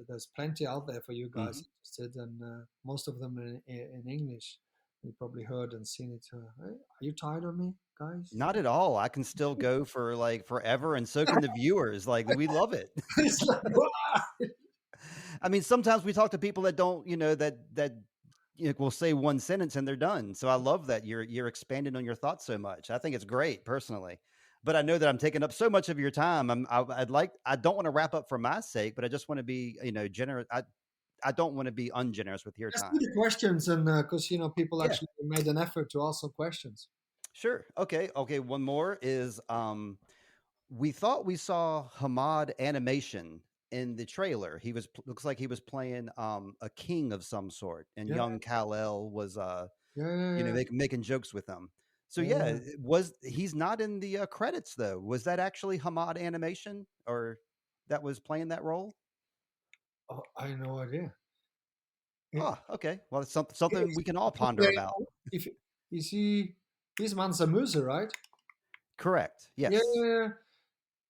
There's plenty out there for you guys Hmm. interested, and most of them in English. You probably heard and seen it. Hey, are you tired of me, guys? Not at all. I can still go for like forever, and so can the viewers. Like, we love it. It's like, I mean, sometimes we talk to people that don't, will say one sentence and they're done. So I love that you're expanding on your thoughts so much. I think it's great personally. But I know that I'm taking up so much of your time. I don't want to wrap up for my sake, but I just want to be, generous. I don't want to be ungenerous with your just do time. the questions, and because you know people Yeah, actually made an effort to ask some questions. sure. Okay. Okay. One more is we thought we saw Hamad animation in the trailer. Looks like he was playing a king of some sort, and Yeah, young Kal-El was yeah, yeah, yeah. making jokes with them. So yeah, Yeah. he's not in the credits though. Was that actually Hamad animation or that was playing that role? Oh, I had no idea. Oh, okay. Well, it's something Is we can all he ponder playing- about. if is he he's Mansa Musa, right? Correct. Yeah, Yes. yeah, yeah.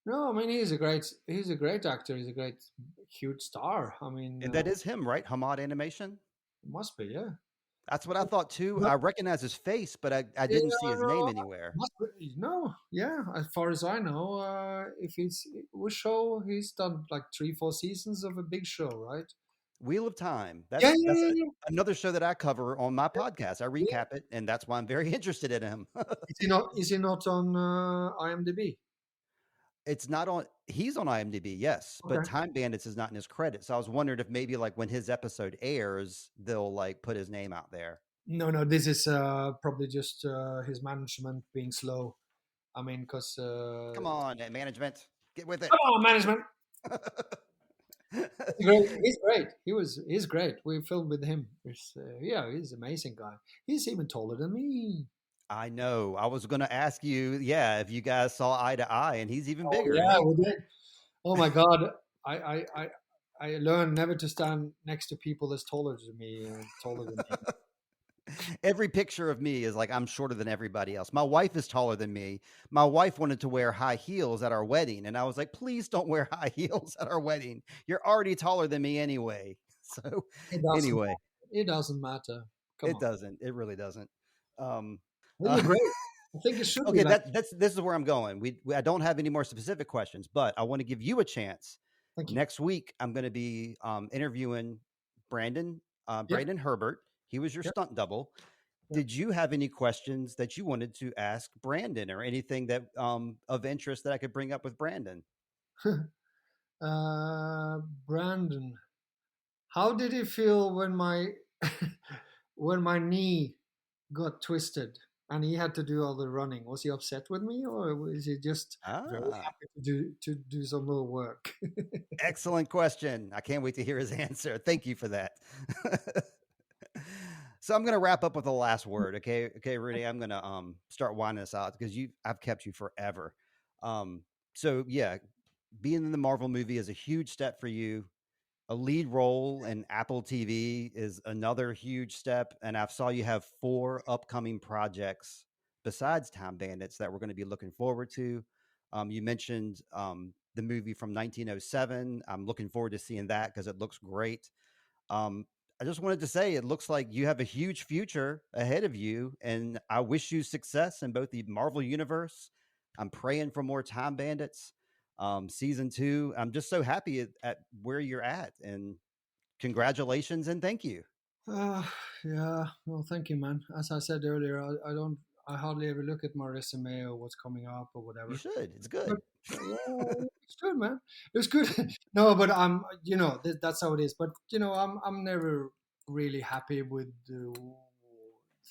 No, I mean he's a great actor. He's a great huge star. I mean, And that is him, right? Hamad animation. must be, yeah. That's what I thought too. No, I recognize his face, but I yeah, didn't see his name no, anywhere. must be, no, yeah. As far as I know, if he's which show he's done like 3, 4 seasons of a big show, right? Wheel of Time. Yeah, That's yeah, yeah, another show that I cover on my yeah, podcast. I yeah. recap it, and that's why I'm very interested in him. Is he not? Is he not on IMDb? It's not on. He's on IMDb, yes, but Okay. Time Bandits is not in his credits. So I was wondering if maybe like when his episode airs, they'll like put his name out there. No, no. This is probably just his management being slow. I mean, because Come on, management, get with it. come on, management. He's great. He's great. He's great. We filmed with him. Yeah, he's an amazing guy. He's even taller than me. I know. I was going to ask you, yeah, if you guys saw eye to eye, and he's even Oh bigger, isn't yeah, he? we did. Oh my God, I I I, I learned never to stand next to people that's taller than me. Taller than me. Every picture of me is like I'm shorter than everybody else. My wife is taller than me. My wife wanted to wear high heels at our wedding, and I was like, please don't wear high heels at our wedding. You're already taller than me anyway. So It doesn't. anyway, It doesn't matter. Come it on. doesn't. It really doesn't. Um, Well, uh, you're great. I think it should be okay, like. this is where I'm going. I don't have any more specific questions, but I want to give you a chance. Thank you. Next week, I'm going to be interviewing Brandon Yeah. Braden Herbert. He was your Yeah. stunt double. Yeah. Did you have any questions that you wanted to ask Brandon, or anything that of interest that I could bring up with Brandon? uh, Brandon, how did it feel when my when my knee got twisted and he had to do all the running? Was he upset with me, or was he just very Ah, happy to do some more work? excellent question. I can't wait to hear his answer. Thank you for that. So I'm gonna wrap up with the last word. Okay, Rudy. I'm gonna start winding this out because I've kept you forever. Um, so yeah, being in the Marvel movie is a huge step for you. A lead role in Apple TV is another huge step, and I saw you have 4 upcoming projects besides Time Bandits that we're going to be looking forward to. You mentioned the movie from 1907. I'm looking forward to seeing that because it looks great. Um, I just wanted to say it looks like you have a huge future ahead of you, and I wish you success in both the Marvel universe. I'm praying for more Time Bandits season 2. I'm just so happy at where you're at, and congratulations and thank you. Uh, yeah, well, thank you, man. As I said earlier, I don't, I hardly ever look at my resume or what's coming up or You whatever. should. It's But good. yeah, it's good, man. It's good. No, but that's how it is. But I'm never really happy with the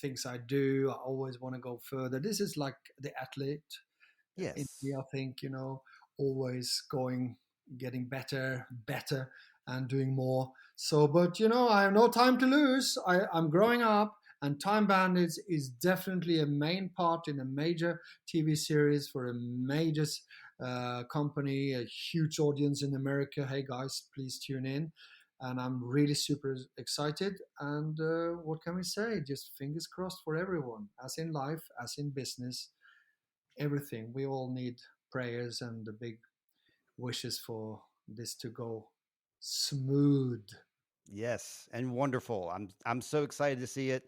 things I do. I always want to go further. This is like the athlete in me. Yes. I think always going, getting better, better, and doing more. So, but I have no time to lose. I'm growing up, and Time Bandits is definitely a main part in a major TV series for a major company, a huge audience in America. Hey guys, please tune in. And I'm really super excited. And what can we say? Just fingers crossed for everyone, as in life, as in business, everything. We all need prayers and the big wishes for this to go smooth. Yes, and wonderful. I'm so excited to see it.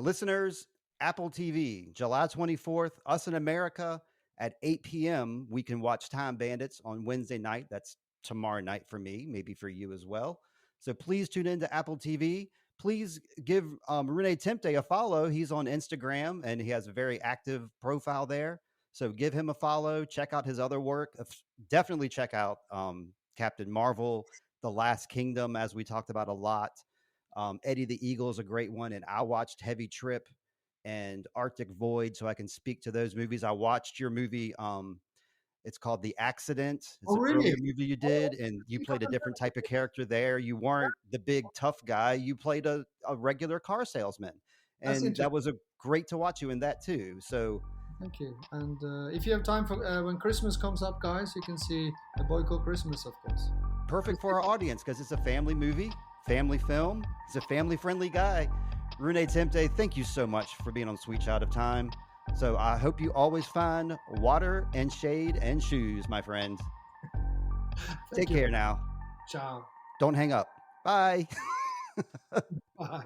Listeners, Apple TV, July 24th, us in America at 8 p.m. We can watch Time Bandits on Wednesday night. That's tomorrow night for me, maybe for you as well. So please tune into Apple TV. Please give Rune Temte a follow. He's on Instagram and he has a very active profile there. So give him a follow. Check out his other work. Definitely check out Captain Marvel, The Last Kingdom, as we talked about a lot. Eddie the Eagle is a great one, and I watched Heavy Trip and Arctic Void, so I can speak to those movies. I watched your movie. It's called The Accident. It's Oh, an really? earlier movie you did, and you played a different type of character there. You weren't the big tough guy. You played a regular car salesman, That's and interesting. that was a great to watch you in that too. So Thank you. And if you have time for when Christmas comes up, guys, you can see A Boy Called Christmas, of course. perfect for our audience because it's a family movie, family film. He's a family friendly guy. Rune Temte, thank you so much for being on Sweet Child of Time. So I hope you always find water and shade and shoes, my friend. Take Thank you. care now. Ciao. Don't hang up. Bye. Bye.